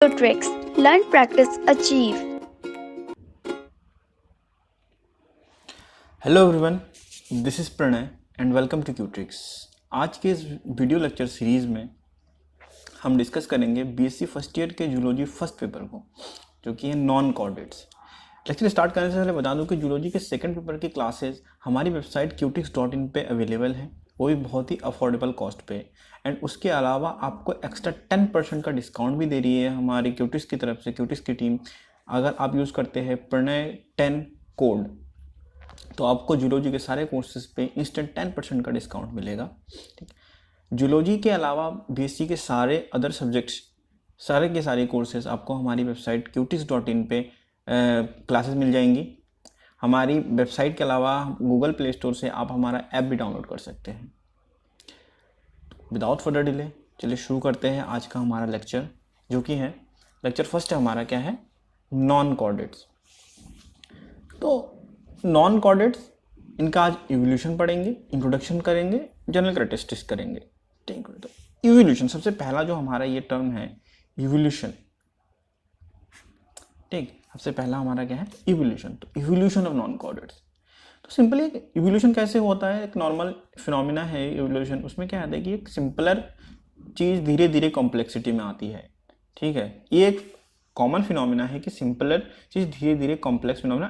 Qtrix. Learn, practice, achieve. Hello everyone, this is Pranay and welcome to Qtrix. आज के इस video lecture series में हम डिस्कस करेंगे बीएससी फर्स्ट ईयर के जूलॉजी फर्स्ट पेपर को, जो कि है नॉन कॉर्डेट्स। लेक्चर स्टार्ट करने से पहले बता दूं कि जूलॉजी के सेकंड पेपर की क्लासेस हमारी वेबसाइट qtrix.in पे अवेलेबल है, वो भी बहुत ही अफोर्डेबल कॉस्ट पे। एंड उसके अलावा आपको एक्स्ट्रा 10% का डिस्काउंट भी दे रही है हमारी क्यूट्रिक्स की तरफ से, क्यूट्रिक्स की टीम। अगर आप यूज़ करते हैं प्रणय 10 कोड, तो आपको जूलॉजी के सारे कोर्सेज पे इंस्टेंट 10% का डिस्काउंट मिलेगा। ठीक, जूलॉजी के अलावा बीएससी के सारे अदर सब्जेक्ट्स, सारे के सारे कोर्सेज आपको हमारी वेबसाइट qtrix.in पे क्लासेस मिल जाएंगी। हमारी वेबसाइट के अलावा गूगल प्ले स्टोर से आप हमारा ऐप भी डाउनलोड कर सकते हैं। विदाउट फर्दर डिले चलिए शुरू करते हैं आज का हमारा लेक्चर, जो कि है लेक्चर फर्स्ट है हमारा, क्या है, नॉन कॉर्डेट्स। तो नॉन कॉर्डेट्स, इनका आज इवोल्यूशन पढ़ेंगे, इंट्रोडक्शन करेंगे, जनरल कैरेक्टरिस्टिक्स करेंगे। ठीक है, तो इवोल्यूशन सबसे पहला जो हमारा ये टर्म है इवोल्यूशन। ठीक, सबसे पहला हमारा क्या है, इवोल्यूशन। तो इवोल्यूशन ऑफ नॉन कॉर्डेट्स, तो सिंपली इवोल्यूशन कैसे होता है, एक नॉर्मल फिनोमिना है इवोल्यूशन। उसमें क्या आता है कि एक सिंपलर चीज़ धीरे धीरे कॉम्प्लेक्सिटी में आती है। ठीक है, ये एक कॉमन फिनोमिना है कि सिंपलर चीज़ धीरे धीरे कॉम्प्लेक्स फिनोमिना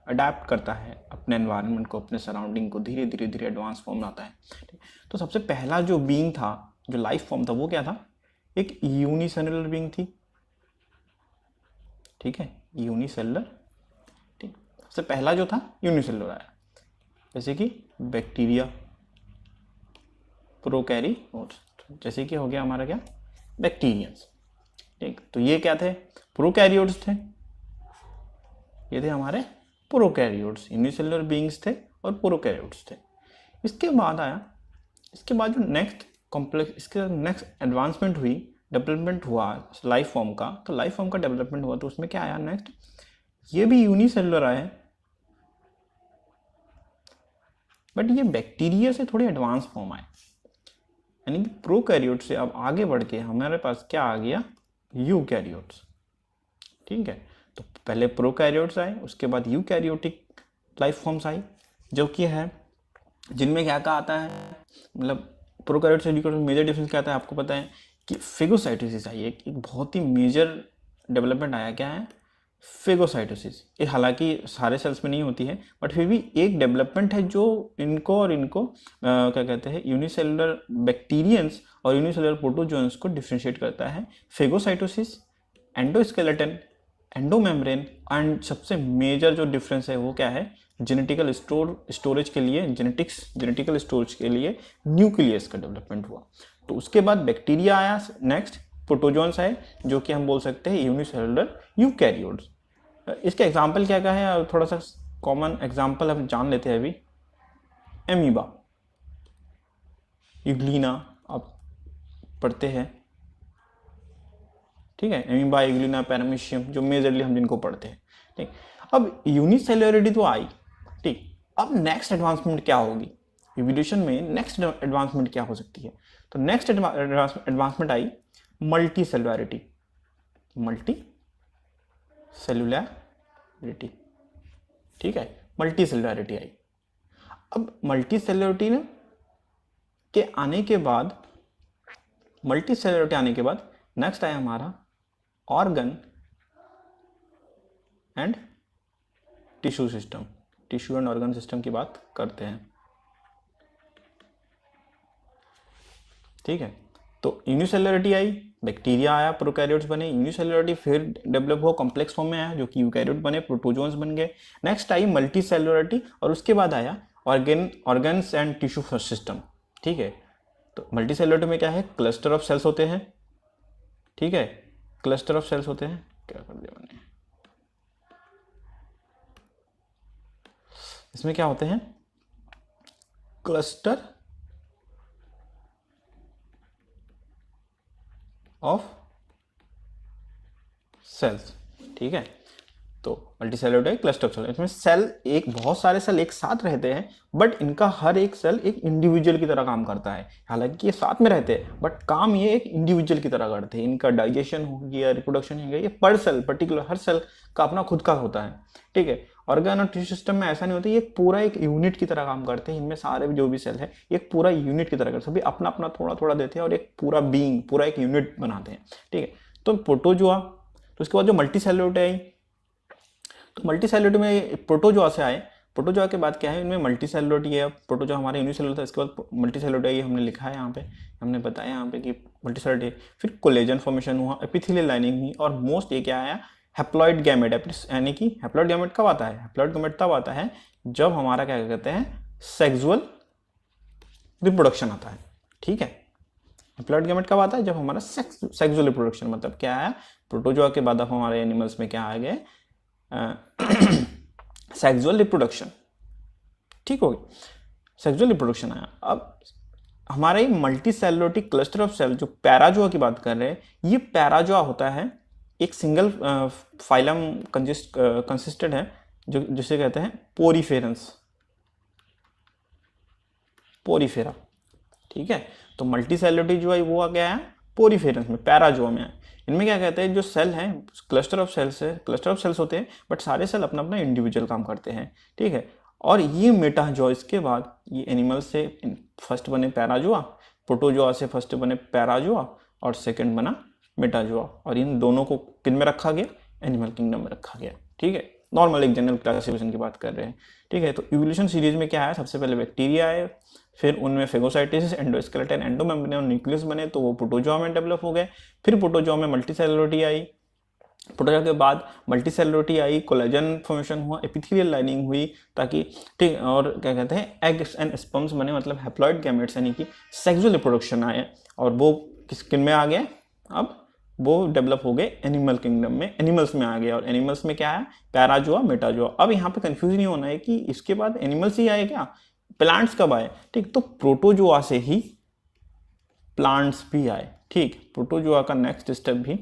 अडेप्ट करता है अपने एनवायरनमेंट को, अपने सराउंडिंग को, धीरे धीरे धीरे एडवांस फॉर्म में आता है। तो सबसे पहला जो बीइंग था, जो लाइफ फॉर्म था, वो क्या था, एक यूनिसेलुलर बीइंग थी। ठीक है, यूनिसेलुलर। ठीक, सबसे पहला जो था यूनिसेलुलर आया, जैसे कि बैक्टीरिया, प्रोकैरियोट्स, जैसे कि हो गया हमारा क्या, बैक्टीरियंस। ठीक, तो ये क्या थे, प्रोकैरियोट्स थे, ये थे हमारे प्रोकैरियोट्स, यूनिसेलुलर बीइंग्स थे और प्रोकैरियोट्स थे। इसके बाद आया, इसके बाद जो नेक्स्ट कॉम्प्लेक्स, इसके नेक्स्ट एडवांसमेंट हुई, डेवलपमेंट हुआ लाइफ फॉर्म का। तो लाइफ फॉर्म का डेवलपमेंट हुआ तो उसमें क्या आया नेक्स्ट, ये भी यूनिसेलुलर आए, बट ये बैक्टीरिया से थोड़े एडवांस फॉर्म आए, यानी कि प्रोकैरियोट से अब आगे बढ़ के हमारे पास क्या आ गया, यूकैरियोट्स। ठीक है, तो पहले प्रोकैरियोट्स आए, उसके बाद यूकैरियोटिक लाइफ फॉर्म्स आई, जो कि है जिनमें क्या क्या आता है, मतलब प्रोकैरियोट से मेजर डिफरेंस क्या आता है आपको पता है कि फेगोसाइटोसिस आई, एक बहुत ही मेजर डेवलपमेंट आया, क्या है, फेगोसाइटोसिस। ये हालांकि सारे सेल्स में नहीं होती है, बट फिर भी एक डेवलपमेंट है जो इनको और इनको क्या कहते हैं, यूनिसेलुलर बैक्टीरियंस और यूनिसेलुलर प्रोटोजोन्स को डिफ्रेंशिएट करता है। फेगोसाइटोसिस, एंडोस्केलेटन, एंडोमेम्ब्रेन, एंड सबसे मेजर जो डिफरेंस है वो क्या है, जेनेटिकल स्टोरेज के लिए, जेनेटिकल स्टोरेज के लिए न्यूक्लियस का डेवलपमेंट हुआ। तो उसके बाद बैक्टीरिया आया, नेक्स्ट प्रोटोजोन्स आए, जो कि हम बोल सकते हैं यूनिसेलुलर यूकैरियोट्स। इसके एग्जाम्पल क्या क्या है, थोड़ा सा कॉमन एग्जाम्पल हम जान लेते हैं अभी। एमीबा, यूग्लिना आप पढ़ते हैं, ठीक है, एमीबा, यूग्लिना, पैरामीशियम, जो मेजरली हम जिनको पढ़ते हैं। ठीक, अब यूनिसेलुलरिटी तो आई। ठीक, अब नेक्स्ट एडवांसमेंट क्या होगी इवोल्यूशन में, नेक्स्ट एडवांसमेंट क्या हो सकती है, तो नेक्स्ट एडवांसमेंट आई मल्टी सेलुलरिटी, मल्टी सेलुलरिटी। ठीक है, मल्टी सेलुलरिटी आई। अब मल्टी सेलुलरिटी के आने के बाद, मल्टी सेलुलरिटी आने के बाद नेक्स्ट आया हमारा organ and tissue system. Tissue and organ system की बात करते हैं। ठीक है, तो यूनिसेलुलरिटी आई, बैक्टीरिया आया, प्रोकैरियोट्स बने, यूनिसेलुलरिटी फिर डेवलप हुआ, कॉम्प्लेक्स फॉर्म में आया, जो कि यूकैरियोट बने, प्रोटोजोन्स बन गए। नेक्स्ट आई मल्टी सेलुलरिटी, और उसके बाद आया ऑर्गन्स एंड टिश्यू सिस्टम। ठीक है, तो मल्टी सेलुलरिटी में क्या है, क्लस्टर ऑफ सेल्स होते हैं। ठीक है, क्लस्टर ऑफ सेल्स होते हैं, क्या कर दिया मैंने, इसमें क्या होते हैं, क्लस्टर ऑफ सेल्स। ठीक है, तो मल्टीसेलुलर है क्लस्टर ऑफ सेल, इसमें सेल एक बहुत सारे सेल एक साथ रहते हैं बट इनका हर एक सेल एक इंडिविजुअल की तरह काम करता है। हालांकि ये साथ में रहते हैं बट काम ये एक इंडिविजुअल की तरह करते हैं। इनका डाइजेशन हो गया, रिप्रोडक्शन हो गया, ये पर सेल पर्टिकुलर हर सेल का अपना खुद का होता है। ठीक है, ऑर्गन और टिश्यू सिस्टम में ऐसा नहीं होता, ये पूरा एक यूनिट की तरह काम करते हैं। इनमें सारे जो भी सेल है एक पूरा यूनिट की तरह करते हैं, सभी अपना अपना थोड़ा थोड़ा देते हैं और एक पूरा बीइंग, पूरा एक यूनिट बनाते हैं। ठीक है, तो प्रोटोजोआ, तो उसके बाद जो मल्टीसेलुलर है, तो मल्टीसेलुलर में प्रोटोजोआ से आए। प्रोटोजोआ के बाद क्या है, इनमें मल्टीसेलुलर है। प्रोटोजोआ हमारे यूनिसेलुलर था, इसके बाद मल्टीसेलुलर है, ये हमने लिखा है यहाँ पे, हमने बताया यहाँ पे कि मल्टीसेलुलर है। फिर कोलेजन फॉर्मेशन हुआ, एपिथेलियल लाइनिंग हुई और मोस्ट ये क्या आया, हैप्लॉइड गैमेट। यानी कि हैप्लॉइड गैमेट कब आता है, हैप्लॉइड गैमेट तब आता है जब हमारा क्या कहते हैं सेक्सुअल रिप्रोडक्शन आता है। ठीक है, हैप्लॉइड गैमेट कब आता है, जब हमारा सेक्सुअल रिप्रोडक्शन, मतलब क्या है, प्रोटोजोआ के बाद अब हमारे एनिमल्स में क्या आ गए, सेक्सुअल रिप्रोडक्शन। ठीक हो गई, सेक्सुअल रिप्रोडक्शन आया। अब हमारे मल्टीसेलुलरिटी क्लस्टर ऑफ सेल जो पैराजोआ की बात कर रहे हैं, ये पैराजोआ होता है एक सिंगल फाइलम कंसिस्टेड है जो जिसे कहते हैं पोरीफेरेंस, पोरीफेरा। ठीक है, तो मल्टीसेलुलरिटी जो है वो आ गया है पोरीफेरेंस में, पैराजोआ में है। इनमें क्या कहते हैं, जो सेल हैं क्लस्टर ऑफ सेल्स है, क्लस्टर ऑफ सेल्स होते हैं बट सारे सेल अपना अपना इंडिविजुअल काम करते हैं। ठीक है, और ये मेटाजोआ, इसके बाद ये एनिमल से फर्स्ट बने पैराजोआ, प्रोटोजोआ से फर्स्ट बने पैराजोआ और सेकंड बना मेटाजोआ, और इन दोनों को किन में रखा गया, एनिमल किंगडम में रखा गया। ठीक है, नॉर्मल एक जनरल क्लासिफिकेशन की बात कर रहे हैं। ठीक है, तो इवोल्यूशन सीरीज में क्या है, सबसे पहले बैक्टीरिया आए, फिर उनमें फेगोसाइटोसिस, एंडोस्केलेटन, एंडोमेम्ब्रेन और न्यूक्लियस बने, तो वो प्रोटोजोआ में डेवलप हो गए। फिर प्रोटोजोआ में मल्टीसेलुलरिटी आई, प्रोटोजोआ के बाद मल्टीसेलुलरिटी आई, कोलेजन फॉर्मेशन हुआ, एपिथेलियल लाइनिंग हुई, ताकि ठीक, और क्या कहते हैं एग्स एंड स्पर्म्स बने, मतलब हैप्लॉइड गैमेट्स, यानी कि सेक्सुअल रिप्रोडक्शन आए, और वो किन में आ गए, अब वो डेवलप हो गए एनिमल किंगडम में, एनिमल्स में आ गया। और एनिमल्स में क्या है, पैराजोआ, मेटाजोआ। अब यहाँ पे कंफ्यूज नहीं होना है कि इसके बाद एनिमल्स ही आए क्या, प्लांट्स कब आए। ठीक, तो प्रोटोजोआ से ही प्लांट्स भी आए। ठीक, प्रोटोजोआ का नेक्स्ट स्टेप भी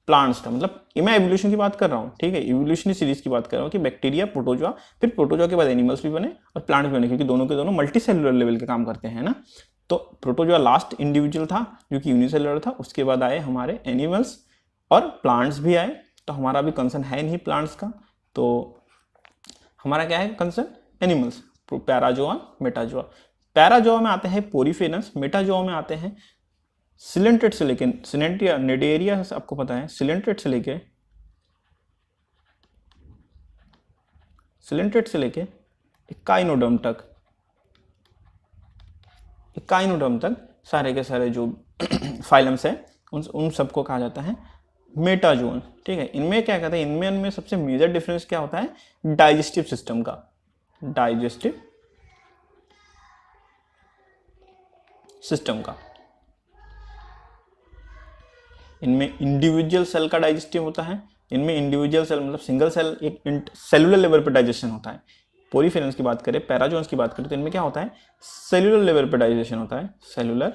प्लांट्स था, मतलब मैं एवोल्यूशन की बात कर रहा हूँ। ठीक है, इवोल्यूशनरी सीरीज की बात कर रहा हूँ कि बैक्टीरिया, प्रोटोजोआ, फिर प्रोटोजोआ के बाद एनिमल्स भी बने और प्लांट्स भी बने, क्योंकि दोनों के दोनों मल्टी सेलुलर लेवल के काम करते हैं ना। तो प्रोटोजोआ लास्ट इंडिविजुअल था जो कि यूनिसेलुलर था, उसके बाद आए हमारे एनिमल्स और प्लांट्स भी आए। तो हमारा अभी कंसर्न है नहीं प्लांट्स का, तो हमारा क्या है concern, animals, Parazoa, Metazoa. Parazoa में आते हैं पोरीफेरस, मेटाजोआ में आते हैं सिलेंट्रेट से लेके सिनेंट्रिया, निडेरिया आपको पता है, सिलेंट्रेट से लेके इकाइनोडर्म तक, इकाइनोडर्म तक सारे के सारे जो फाइलम्स है उन सबको कहा जाता है मेटाजोन। ठीक है, इनमें क्या कहते हैं, इनमें सबसे मेजर डिफरेंस क्या होता है, डाइजेस्टिव सिस्टम का, डाइजेस्टिव सिस्टम का। इनमें इंडिविजुअल सेल का डाइजेस्टिव होता है, इनमें इंडिविजुअल सेल मतलब सिंगल सेल एक सेलुलर लेवल पर डाइजेशन होता है। पोरीफेरेंस की बात करें, पैराजोन्स की बात करें, तो इनमें क्या होता है, सेलुलर लेवल पर डाइजेशन होता है, सेलुलर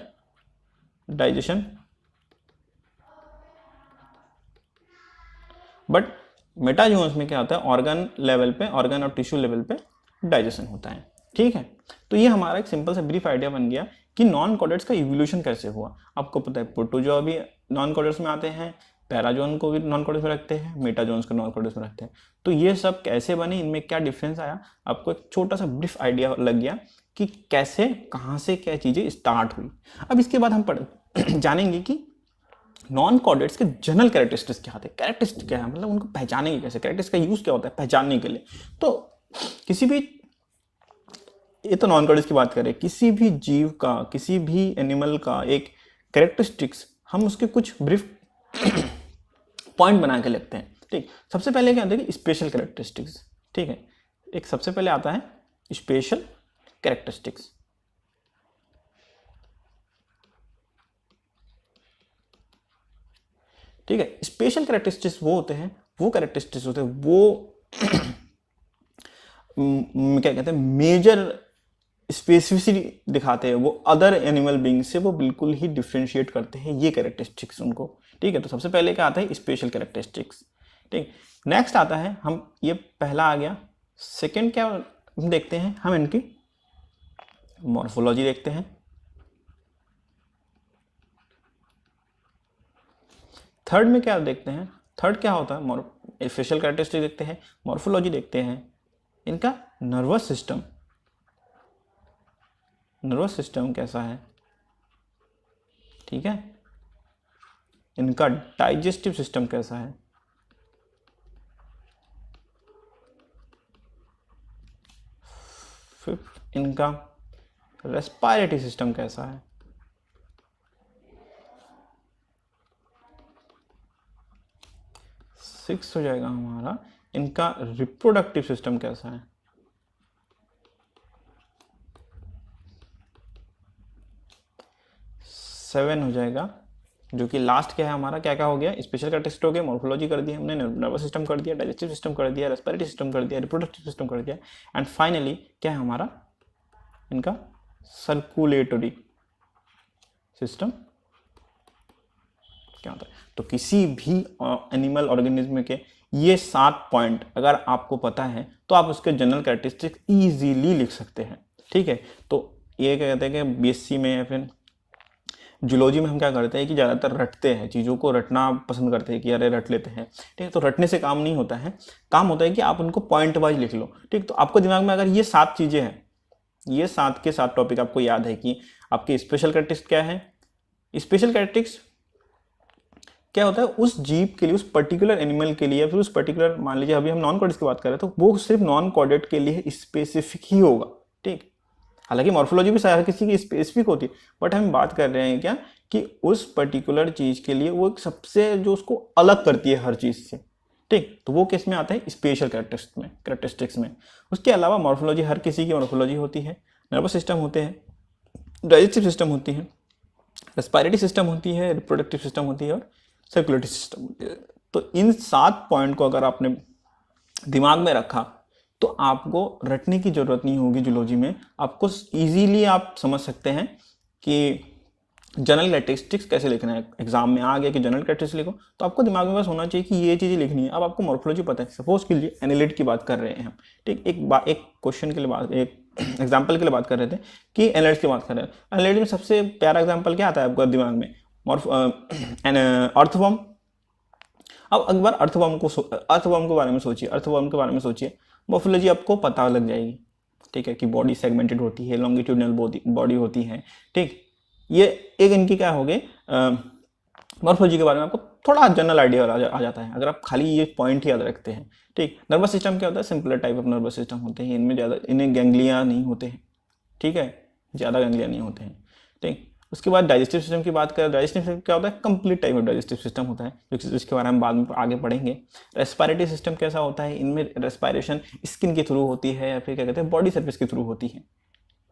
डाइजेशन। बट मेटाजोन्स में क्या होता है, ऑर्गन लेवल पे, ऑर्गन और टिश्यू लेवल पे डाइजेशन होता है। ठीक है, तो ये हमारा एक सिंपल सा ब्रीफ आइडिया बन गया कि नॉन कॉर्डेट्स का इवोल्यूशन कैसे हुआ। आपको पता है प्रोटोजोआ भी नॉन कॉर्डेट्स में आते हैं, पैराजोन को भी नॉन कॉर्डेट्स में रखते हैं, मेटाजोन्स को नॉन कॉर्डेट्स में रखते हैं। तो ये सब कैसे बने, इनमें क्या डिफरेंस आया, आपको एक छोटा सा ब्रीफ आइडिया लग गया कि कैसे, कहाँ से क्या चीज़ें स्टार्ट हुई। अब इसके बाद हम जानेंगे कि नॉन कॉर्डेट्स के जनरल कैरेक्टरिस्टिक्स क्या होते हैं, कैरेक्टरिस्टिक्स क्या है, मतलब उनको पहचानेंगे कैसे, कैरेक्टरिस्टिक्स का यूज क्या होता है पहचानने के लिए। तो किसी भी, ये तो नॉन कॉर्डेट्स की बात करें, किसी भी जीव का, किसी भी एनिमल का एक कैरेक्टरिस्टिक्स हम उसके कुछ ब्रीफ पॉइंट बना के लिखते हैं। ठीक, सबसे पहले क्या होता है कि स्पेशल कैरेक्टरिस्टिक्स। ठीक है, एक सबसे पहले आता है स्पेशल कैरेक्टरिस्टिक्स। ठीक है, स्पेशल कैरेक्टरिस्टिक्स वो होते हैं, वो कैरेक्टरिस्टिक्स होते हैं, वो क्या कहते हैं, मेजर स्पेसिफिसिटी दिखाते हैं, वो अदर एनिमल बीइंग से वो बिल्कुल ही डिफ्रेंशिएट करते हैं, ये कैरेक्टरिस्टिक्स उनको। ठीक है, तो सबसे पहले क्या आता है स्पेशल कैरेक्टरिस्टिक्स। ठीक, नेक्स्ट आता है, हम ये पहला आ गया। सेकंड क्या देखते हैं, हम इनकी मॉर्फोलॉजी देखते हैं। थर्ड में क्या देखते हैं, थर्ड क्या होता है, फेशियल कैरेक्टरिस्टिक देखते हैं, मॉर्फोलॉजी देखते हैं, इनका नर्वस सिस्टम, नर्वस सिस्टम कैसा है, ठीक है, इनका डाइजेस्टिव सिस्टम कैसा है, फिफ्थ इनका रेस्पिरेटरी सिस्टम कैसा है, सिक्स हो जाएगा हमारा इनका रिप्रोडक्टिव सिस्टम कैसा है, सेवन हो जाएगा, जो कि लास्ट क्या है हमारा, क्या क्या हो गया, स्पेशल कैरेक्टरिस्टिक हो गया, मॉर्फोलॉजी कर दिया हमने, नर्वस सिस्टम कर दिया, डाइजेस्टिव सिस्टम कर दिया, रेस्पिरेटरी सिस्टम कर दिया, रिप्रोडक्टिव सिस्टम कर दिया, एंड फाइनली क्या है हमारा, इनका सर्कुलेटरी सिस्टम क्या होता है। तो किसी भी एनिमल ऑर्गेनिज्म के ये 7 पॉइंट अगर आपको पता है तो आप उसके जनरल कैरेक्टरिस्टिक इजीली लिख सकते हैं, ठीक है। तो ये क्या कहते हैं कि बीएससी में या फिर जूलॉजी में हम क्या करते हैं कि ज़्यादातर रटते हैं, चीज़ों को रटना पसंद करते हैं कि अरे रट लेते हैं, ठीक है। तो रटने से काम नहीं होता है, काम होता है कि आप उनको पॉइंट वाइज लिख लो, ठीक। तो आपको दिमाग में अगर ये 7 चीज़ें हैं, ये 7 के 7 टॉपिक आपको याद है कि आपके स्पेशल कैरेक्टरिस्टिक्स क्या है, स्पेशल कैरेक्टरिस्टिक्स क्या होता है उस जीव के लिए, उस पर्टिकुलर एनिमल के लिए, या फिर उस पर्टिकुलर, मान लीजिए अभी हम नॉन कॉर्डेट्स की बात कर रहे हैं तो वो सिर्फ नॉन कॉर्डेट के लिए स्पेसिफिक ही होगा, ठीक। हालांकि मॉर्फोलॉजी भी हर किसी की स्पेसिफिक होती है, बट हम बात कर रहे हैं क्या कि उस पर्टिकुलर चीज के लिए वो सबसे जो उसको अलग करती है हर चीज से, ठीक। तो वो किस में आता है, स्पेशल कैरेक्टरिस्टिक्स में। उसके अलावा मॉर्फोलॉजी हर किसी की मॉर्फोलॉजी होती है, नर्वस सिस्टम होते हैं, डाइजेस्टिव सिस्टम होती है, रेस्पिरेटरी सिस्टम होती है, रिप्रोडक्टिव सिस्टम होती है और सर्कुलेटरी सिस्टम होती है। तो इन 7 पॉइंट को अगर आपने दिमाग में रखा तो आपको रटने की जरूरत नहीं होगी जूलॉजी में, आपको इजीली आप समझ सकते हैं कि जनरल कैरेक्टरिस्टिक्स कैसे लिखना है। एग्जाम में आ गया कि जनरल कैरेक्टरिस्टिक्स लिखो तो आपको दिमाग में बस होना चाहिए कि ये चीज़ें लिखनी है। अब आपको मॉर्फोलॉजी पता है, सपोज के लिए एनालिट की बात कर रहे हैं हम, ठीक। एक क्वेश्चन के लिए बात, एक एग्जाम्पल के लिए बात कर रहे थे कि एनालिट की बात कर रहे हैं। एनालिट में सबसे प्यारा एग्जाम्पल क्या आता है आपको दिमाग में, अर्थवर्म। अब एक बार अर्थवर्म के बारे में सोचिए, अर्थवर्म के बारे में सोचिए, मॉर्फोलॉजी आपको पता लग जाएगी, ठीक है, कि बॉडी सेगमेंटेड होती है, लॉन्गिट्यूडनल बॉडी होती है, ठीक। ये एक इनकी क्या हो गए, मॉर्फोलॉजी के बारे में आपको थोड़ा जनरल आइडिया आ जाता है अगर आप खाली ये पॉइंट याद रखते हैं, ठीक। नर्वस सिस्टम क्या होता है, simpler type of nervous system होते हैं, इनमें ज़्यादा इन्हें गैंग्लिया नहीं होते हैं, ठीक है, ज़्यादा गैंग्लिया नहीं होते हैं, ठीक। उसके बाद डाइजेस्टिव सिस्टम की बात करें, डाइजेस्टिव सिस्टम क्या होता है, complete type of digestive system होता है, जिसके बारे में बाद में आगे पढ़ेंगे। रेस्पिरेटरी सिस्टम कैसा होता है, इनमें रेस्पिरेशन स्किन के थ्रू होती है या फिर क्या कहते हैं बॉडी सर्फेस के थ्रू होती है,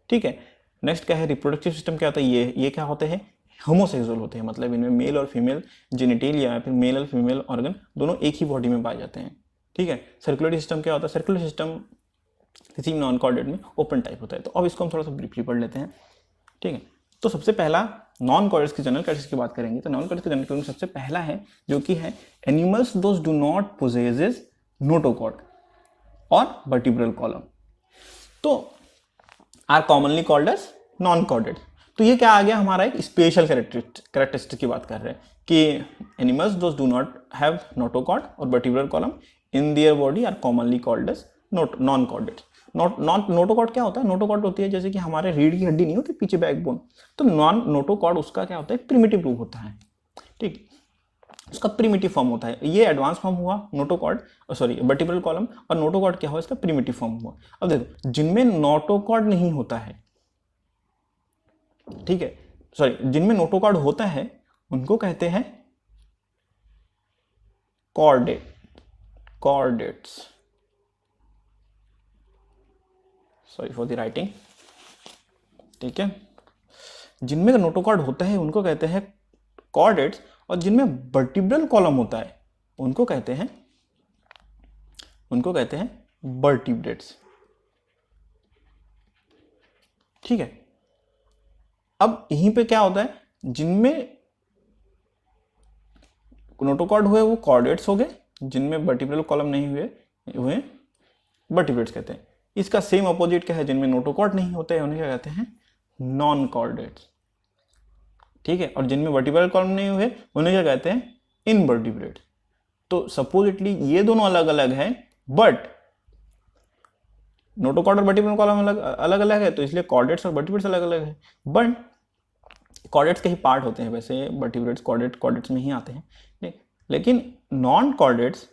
ठीक है। नेक्स्ट क्या है, रिप्रोडक्टिव सिस्टम क्या होता है, ये क्या होते हैं, होमोसेक्सुअल होते हैं, मतलब इनमें मेल और फीमेल जेनिटेलिया या फिर मेल और फीमेल ऑर्गन दोनों एक ही बॉडी में पाए जाते हैं, ठीक है। सर्कुलेटरी सिस्टम क्या होता है, सर्कुलर सिस्टम किसी नॉन कॉर्डेट में ओपन टाइप होता है। तो अब इसको हम थोड़ा सा ब्रीफली पढ़ लेते हैं, ठीक है। तो सबसे पहला नॉन कॉर्डेट्स की जनरल कैरेक्टरिस्टिक्स की बात करेंगे तो नॉन कॉर्डेट्स की जनरल कैरेक्टरिस्टिक्स सबसे पहला है जो कि है animals those do not possesses notochord और वर्टिब्रल कॉलम, तो are commonly called as non chordates. तो ये क्या आ गया हमारा, एक स्पेशल कैरेक्टरिस्टिक की बात कर रहे हैं कि animals those do not have notochord और vertebral column in their body are commonly called as non chordates. Notochord क्या होता है, नोटोकॉर्ड होती है जैसे कि हमारे रीढ़ की हड्डी नहीं होती पीछे बैकबोन, तो नॉन नोटोकॉर्ड उसका क्या होता है, प्रिमिटिव रूप होता है, ठीक, उसका प्रिमिटिव फॉर्म होता है। ये एडवांस फॉर्म हुआ नोटोकॉर्ड, सॉरी वर्टिब्रल कॉलम, और नोटोकॉर्ड क्या हुआ, इसका प्रिमिटिव फॉर्म हुआ। अब देखो जिनमें नोटोकॉर्ड नहीं होता है, ठीक है, सॉरी जिनमें नोटोकॉर्ड होता है उनको कहते हैं chordates, sorry for the writing, ठीक है। जिनमें नोटोकॉर्ड होता है उनको कहते हैं कॉर्डेट्स, और जिनमें वर्टिब्रल कॉलम होता है उनको कहते हैं वर्टिब्रेट्स, ठीक है। अब यहीं पे क्या होता है, जिनमें नोटोकॉर्ड हुए वो कॉर्डेट्स हो गए, जिनमें वर्टिब्रल कॉलम नहीं हुए वर्टिब्रेट्स कहते हैं। इसका सेम अपोजिट क्या है, जिनमें नोटोकॉर्ड नहीं होते हैं उन्हें क्या कहते हैं, नॉन कॉर्डेट्स। ठीक है, और जिनमें वर्टिब्रल कॉलम नहीं हुए उन्हें क्या कहते हैं, इनवर्टिब्रेट्स। तो सपोजिटली ये दोनों अलग अलग है, बट नोटोकॉर्ड और वर्टिब्रल कॉलम अलग अलग है, तो इसलिए कॉर्डेट्स और वर्टिब्रेट्स अलग अलग है। बट कॉर्डेट्स के ही पार्ट होते हैं, वैसे वर्टिब्रेट्स कॉर्डेट्स में ही आते हैं, लेकिन non chordates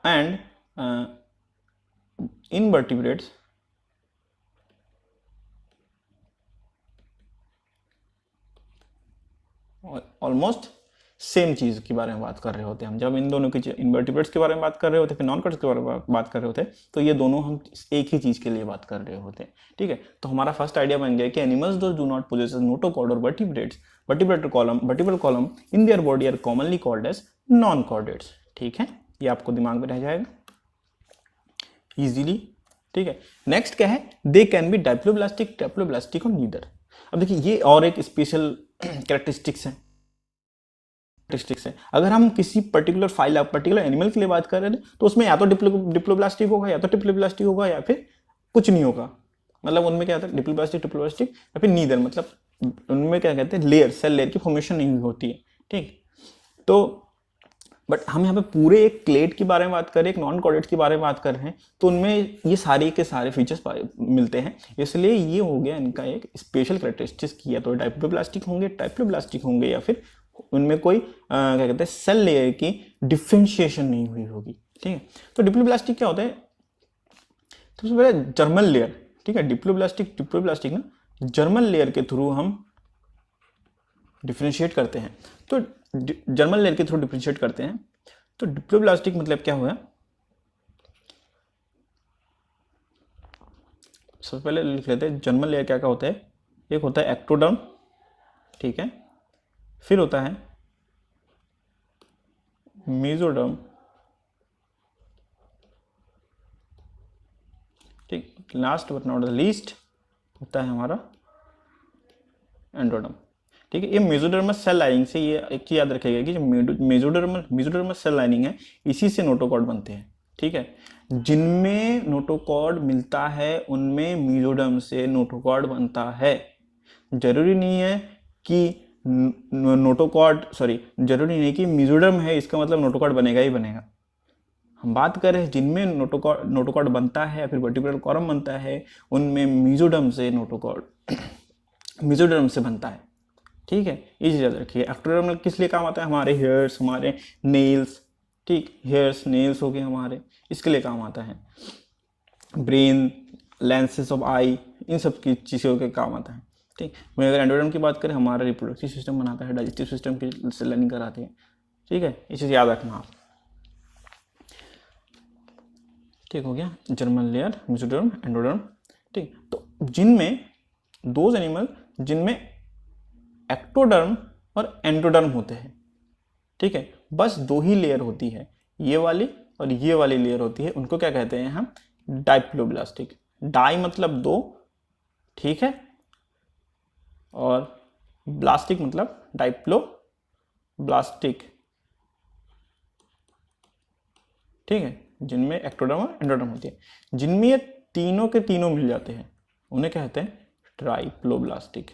and invertebrates almost same चीज के बारे में बात कर रहे होते हैं हम। जब इन दोनों की इनवर्टिब्रेट्स के बारे में बात कर रहे होते हैं, फिर नॉन कॉर्डेट्स के बारे में बात कर रहे होते हैं, तो ये दोनों हम एक ही चीज के लिए बात कर रहे होते हैं। ठीक है, तो हमारा फर्स्ट आइडिया बन गया कि animals those do not possess notochord और vertebrate column in their body are commonly called as non chordates. ठीक है, ये आपको दिमाग में रह जाएगा इजीली। ठीक है, नेक्स्ट क्या है, दे कैन बी डायप्लोब्लास्टिक और नीदर। अब देखिए ये और एक स्पेशल कैरेक्टरिस्टिक्स है। अगर हम किसी पर्टिकुलर एनिमल के लिए बात कर रहे हैं तो उसमें या तो डिप्लोब्लास्टिक होगा या फिर कुछ नहीं होगा। मतलब उनमें क्या होता है, डिप्लोब्लास्टिक या फिर नीदर, मतलब उनमें क्या कहते हैं, सेल लेयर की फॉर्मेशन नहीं हुई होती है। ठीक, तो बट हम यहाँ पे पूरे एक क्लेड के बारे में बात कर रहे हैं, एक नॉन कॉर्डेट्स के बारे में बात कर रहे हैं, तो उनमें ये सारे के सारे फीचर्स मिलते हैं। इसलिए ये हो गया इनका एक स्पेशल कैरेक्टरिस्टिक्स किया, तो डायप्लोब्लास्टिक होंगे या फिर उनमें कोई क्या कहते हैं, सेल लेयर की डिफरेंशिएशन नहीं हुई होगी। ठीक है, तो डिप्लोब्लास्टिक क्या होता है, तो सबसे पहले जर्मल लेयर। ठीक है, डिप्लोब्लास्टिक ना जर्मल लेयर के थ्रू हम डिफरेंशिएट करते हैं। तो जर्मल लेयर के थ्रू डिफरेंशिएट करते हैं, तो डिप्लोब्लास्टिक मतलब क्या हुआ, सबसे पहले लिख लेते हैं जर्मल लेयर क्या क्या होता है। एक होता है एक्टोडर्म, ठीक है, फिर होता है मेसोडर्म, ठीक, last but not the least होता है हमारा एंडोडर्म। ठीक है, ये मेसोडर्मल सेल लाइनिंग से, ये एक चीज याद रखिएगा कि जो मेसोडर्मल सेल लाइनिंग है, इसी से नोटोकॉर्ड बनते हैं। ठीक है, जिनमें नोटोकॉर्ड मिलता है उनमें मेसोडर्म से नोटोकॉर्ड बनता है। जरूरी नहीं है कि जरूरी नहीं कि मेसोडर्म है इसका मतलब नोटोकॉर्ड बनेगा ही बनेगा। हम बात कर रहे हैं जिनमें नोटोकॉर्ड बनता है या फिर वर्टिब्रल कॉलम बनता है, उनमें मेसोडर्म से बनता है। ठीक है, ये चीज याद रखिए। एक्टोडर्म किस लिए काम आता है, हमारे हेयर्स, हमारे नेल्स, ठीक, हेयर्स नेल्स हो गए हमारे, इसके लिए काम आता है। ब्रेन, लेंसेस ऑफ आई, इन सब की चीज़ों के काम आता है। ठीक, वहीं अगर एंडोडर्म की बात करें, हमारा रिप्रोडक्टिव सिस्टम बनाता है, डाइजेस्टिव सिस्टम की सेल लाइनिंग कराती है। ठीक है, ये चीज़ याद रखना आप। ठीक हो गया, जर्मल लेयर, मेसोडर्म, एंडोडर्म। ठीक, तो जिनमें दो एनिमल जिनमें एक्टोडर्म और एंडोडर्म होते हैं। ठीक है, बस दो ही लेयर होती है, ये वाली और ये वाली लेयर होती है, उनको क्या कहते हैं हम, डायप्लोब्लास्टिक। डाई मतलब दो, ठीक है, और ब्लास्टिक मतलब डायप्लोब्लास्टिक। ठीक है, जिनमें एक्टोडर्म और एंडोडर्म होती है। जिनमें ये तीनों के तीनों मिल जाते हैं उन्हें कहते हैं ट्राइप्लोब्लास्टिक।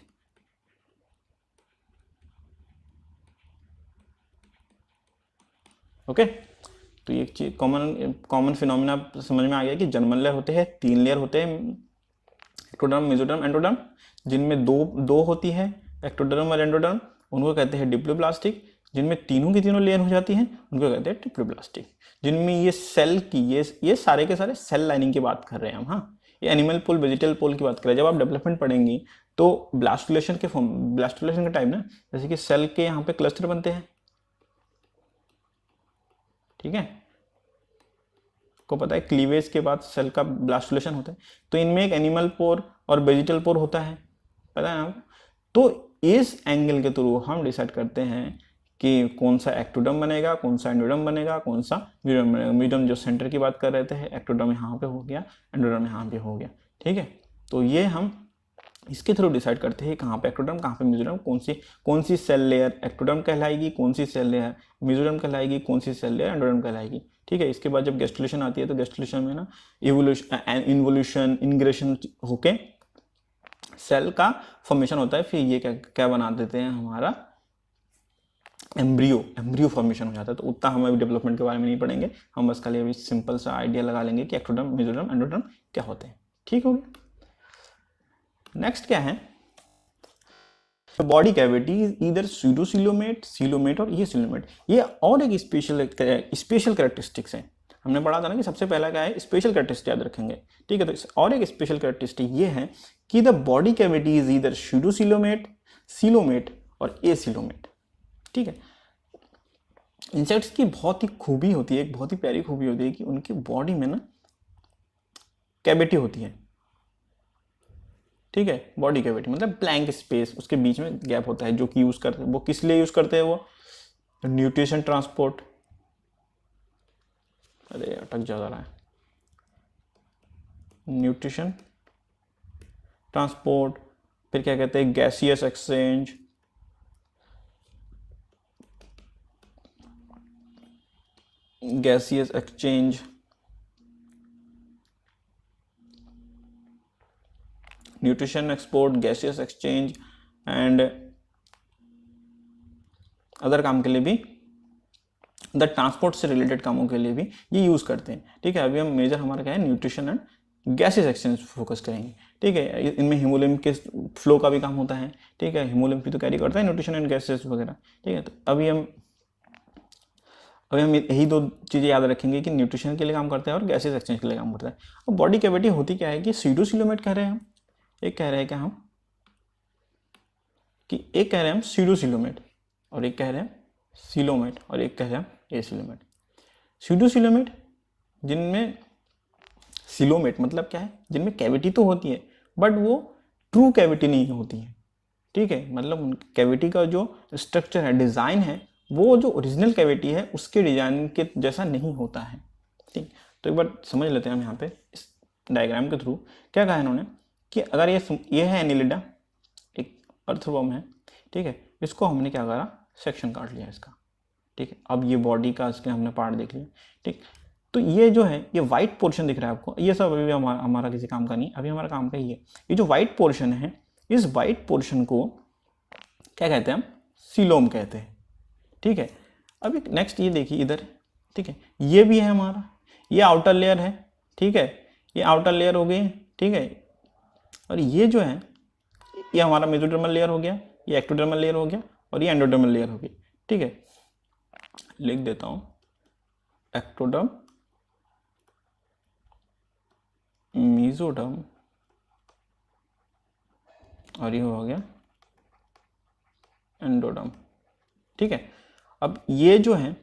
ओके, तो ये चीज कॉमन फिनोमिना समझ में आ गया कि जर्मल लेयर होते हैं, 3 लेयर होते हैं, एक्टोडर्म, मेसोडर्म, एंडोडर्म। जिनमें दो होती है, एक्टोडर्म और एंडोडर्म, उनको कहते हैं डिप्लोब्लास्टिक। जिनमें तीनों की तीनों लेयर हो जाती हैं उनको कहते हैं ट्रिप्लोब्लास्टिक। जिनमें ये सेल की ये सारे के सारे सेल लाइनिंग की बात कर रहे हैं हम। हाँ, ये एनिमल पोल, वेजिटल पोल की बात करें। जब आप डेवलपमेंट पढ़ेंगी तो ब्लास्टुलेशन का टाइम ना, जैसे कि सेल के यहाँ पे क्लस्टर बनते हैं। ठीक है, को पता है क्लीवेज के बाद सेल का ब्लास्टुलेशन होता है, तो इनमें एक एनिमल पोर और वेजिटल पोर होता है, पता है ना। तो इस एंगल के थ्रू हम डिसाइड करते हैं कि कौन सा एक्टोडर्म बनेगा, कौन सा एंडोडर्म बनेगा, कौन सा मीडियम बनेगा। मीडियम जो सेंटर की बात कर रहे थे, एक्टोडर्म यहाँ पे हो गया, एंडोडर्म यहाँ पे हो गया। ठीक है, तो ये हम इसके थ्रू डिसाइड करते हैं कहाँ पे एक्टोडर्म, कहाँ पे मेसोडर्म, कौन सी सेल लेयर एक्टोडर्म कहलाएगी, कौन सी सेल लेयर मेसोडर्म कहलाएगी, कौन सी सेल लेयर एंडोडर्म कहलाएगी। ठीक है, इसके बाद जब गैस्ट्रुलेशन आती है तो गैस्ट्रुलेशन में ना इन्वोल्यूशन इंग्रेशन होके सेल का फॉर्मेशन होता है, फिर ये क्या बना देते हैं, हमारा एम्ब्रियो फॉर्मेशन हो जाता है। तो उतना हम अभी डेवलपमेंट के बारे में नहीं पढ़ेंगे, हम बस खाली अभी सिंपल सा आइडिया लगा लेंगे कि एक्टोडर्म, मेसोडर्म, एंडोडर्म क्या होते हैं। ठीक हो गया। नेक्स्ट क्या है, body cavity is either pseudocoelomate, coelomate और ये सिलोमेट। ये और एक स्पेशल कैरेक्टरिस्टिक्स है। हमने पढ़ा था ना कि सबसे पहला क्या है, स्पेशल कैरेक्टरिस्टिक याद रखेंगे। ठीक है, तो और एक स्पेशल कैरेक्टरिस्टिक ये है कि the body cavity is either pseudocoelomate, coelomate और एसिलोमेट। ठीक है, इंसेक्ट्स की बहुत ही खूबी होती है, एक बहुत ही प्यारी खूबी होती है कि उनकी बॉडी में ना कैविटी होती है। ठीक है, बॉडी कैविटी मतलब ब्लैंक स्पेस, उसके बीच में गैप होता है, जो कि यूज करते हैं। वो किस लिए यूज करते हैं, वो न्यूट्रिशन ट्रांसपोर्ट, अरे अटक जा रहा है, न्यूट्रिशन ट्रांसपोर्ट, फिर क्या कहते हैं, gaseous exchange, nutrition export, gaseous exchange and other काम के लिए भी, द ट्रांसपोर्ट से रिलेटेड कामों के लिए भी ये यूज करते हैं। ठीक है, अभी हम मेजर हमारा क्या है, nutrition and gases exchange focus करेंगे। ठीक है, इनमें हीमोलिम्फ के फ्लो का भी काम होता है। ठीक है, हीमोलिम्फ भी तो कैरी करता है न्यूट्रिशन एंड गैसेस वगैरह। ठीक है, तो अभी हम यही दो चीज़ें याद रखेंगे कि न्यूट्रिशन के लिए काम करता है और गैसेस एक्सचेंज के लिए काम करता है। और बॉडी कैविटी होती क्या है कि स्यूडोसिलोमेट कह रहे हैं हम, एक कह रहे हैं क्या हम कि एक कह रहे हैं हम स्यूडोसिलोमेट और एक कह रहे हैं सिलोमेट और एक कह रहे हैं हम एसिलोमेट। स्यूडोसिलोमेट जिनमें, सिलोमेट मतलब क्या है, जिनमें कैविटी तो होती है बट वो ट्रू कैविटी नहीं होती है। ठीक है, मतलब कैविटी का जो स्ट्रक्चर है, डिज़ाइन है, वो जो ओरिजिनल कैविटी है उसके डिजाइन के जैसा नहीं होता है। ठीक, तो एक बार समझ लेते हैं हम यहाँ पे इस डायग्राम के थ्रू। क्या कहा इन्होंने कि अगर ये है एनिलिडा, एक अर्थवर्म है। ठीक है, इसको हमने क्या करा, सेक्शन काट लिया इसका। ठीक है, अब ये बॉडी का इसके हमने पार्ट देख लिया। ठीक, तो ये जो है, ये वाइट पोर्शन दिख रहा है आपको, ये सब अभी हमारा किसी काम का नहीं, अभी हमारा काम का ये जो वाइट पोर्शन है, इस वाइट पोर्शन को क्या कहते हैं हम, सीलोम कहते हैं। ठीक है, अब एक नेक्स्ट ये देखिए इधर। ठीक है, ये भी है हमारा, ये आउटर लेयर है। ठीक है, ये आउटर लेयर हो गई। ठीक है, और ये जो है, ये हमारा मेसोडर्मल लेयर हो गया, ये एक्टोडर्मल लेयर हो गया और ये एंडोडर्मल लेयर हो गई। ठीक है, लिख देता हूं, एक्टोडर्म, मेसोडर्म और ये हो गया एंडोडर्म। ठीक है, अब ये जो है,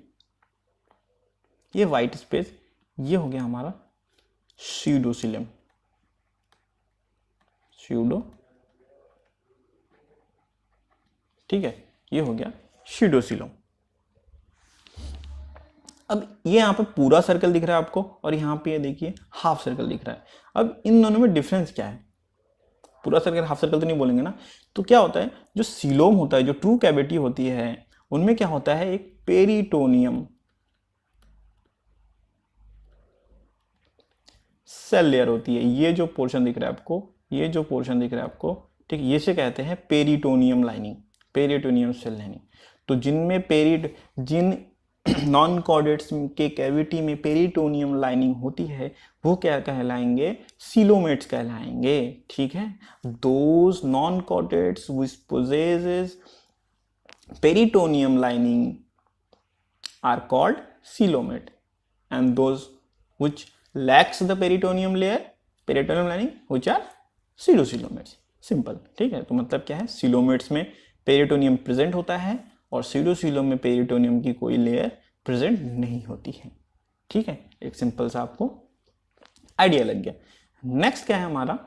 ये वाइट स्पेस, ये हो गया हमारा स्यूडोसिलम, ठीक है, ये हो गया स्यूडोसिलम। अब ये यहाँ पे पूरा सर्कल दिख रहा है आपको और यहाँ पे ये देखिए हाफ सर्कल दिख रहा है। अब इन दोनों में डिफरेंस क्या है, पूरा सर्कल हाफ सर्कल तो नहीं बोलेंगे ना। तो क्या होता है, जो सीलोम होता है, जो ट्रू कैविटी होती है, उनमें क्या होता है, एक पेरिटोनियम सेल लेयर होती है। ये जो पोर्शन दिख रहा है आपको, ये जो पोर्शन दिख रहा है आपको, ठीक, ये से कहते हैं peritoneum lining, peritoneum cell lining. तो जिनमें जिन नॉन कॉर्डेट्स के कैविटी में पेरिटोनियम लाइनिंग होती है, वो क्या कहलाएंगे, सीलोमेट्स कहलाएंगे। ठीक है, those non chordates which possesses peritoneum lining are called coelomate and those which lacks the peritoneum lining which are pseudocoelomates। Simple. ठीक है, तो मतलब क्या है, सीलोमेट्स में पेरिटोनियम प्रेजेंट होता है और स्यूडोसिलोम में पेरिटोनियम की कोई लेयर प्रेजेंट नहीं होती है। ठीक है, एक सिंपल सा आपको आइडिया लग गया। नेक्स्ट क्या है हमारा,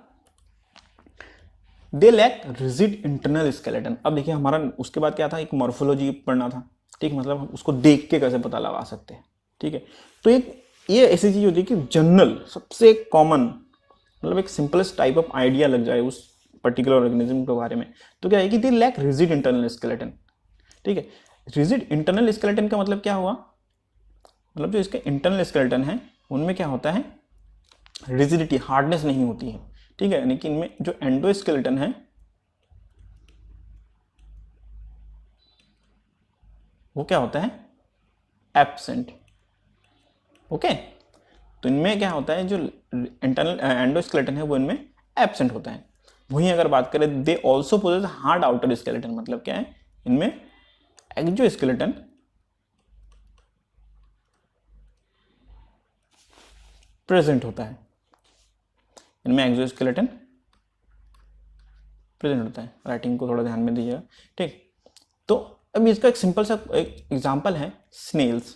they lack rigid internal skeleton. अब देखिए हमारा उसके बाद क्या था, एक मॉर्फोलॉजी पढ़ना था। ठीक, मतलब हम उसको देख के कैसे पता लगा सकते हैं। ठीक है, तो एक ये ऐसी चीज होती है कि जनरल, सबसे कॉमन, मतलब एक सिंपलेस्ट टाइप ऑफ आइडिया लग जाए उस पर्टिकुलर ऑर्गेनिज्म के बारे में, तो क्या है कि they lack rigid internal skeleton. ठीक है, रिजिड इंटरनल स्केलेटन का मतलब क्या हुआ, मतलब जो इसके इंटरनल स्केलेटन है उनमें क्या होता है, रिजिडिटी, हार्डनेस नहीं होती है। ठीक है, यानी कि इनमें जो एंडोस्केलेटन है वो क्या होता है, एब्सेंट। ओके, तो इनमें क्या होता है, जो इंटरनल एंडोस्केलेटन है वो इनमें एब्सेंट होता है। वहीं अगर बात करें, they also possess hard outer skeleton, मतलब क्या है, इनमें एक्सोस्केलेटन प्रेजेंट होता है, इनमें एक्सोस्केलेटन प्रेजेंट होता है। राइटिंग को थोड़ा ध्यान में दीजिएगा। ठीक, तो अभी इसका एक सिंपल सा एक एग्जांपल है स्नेल्स।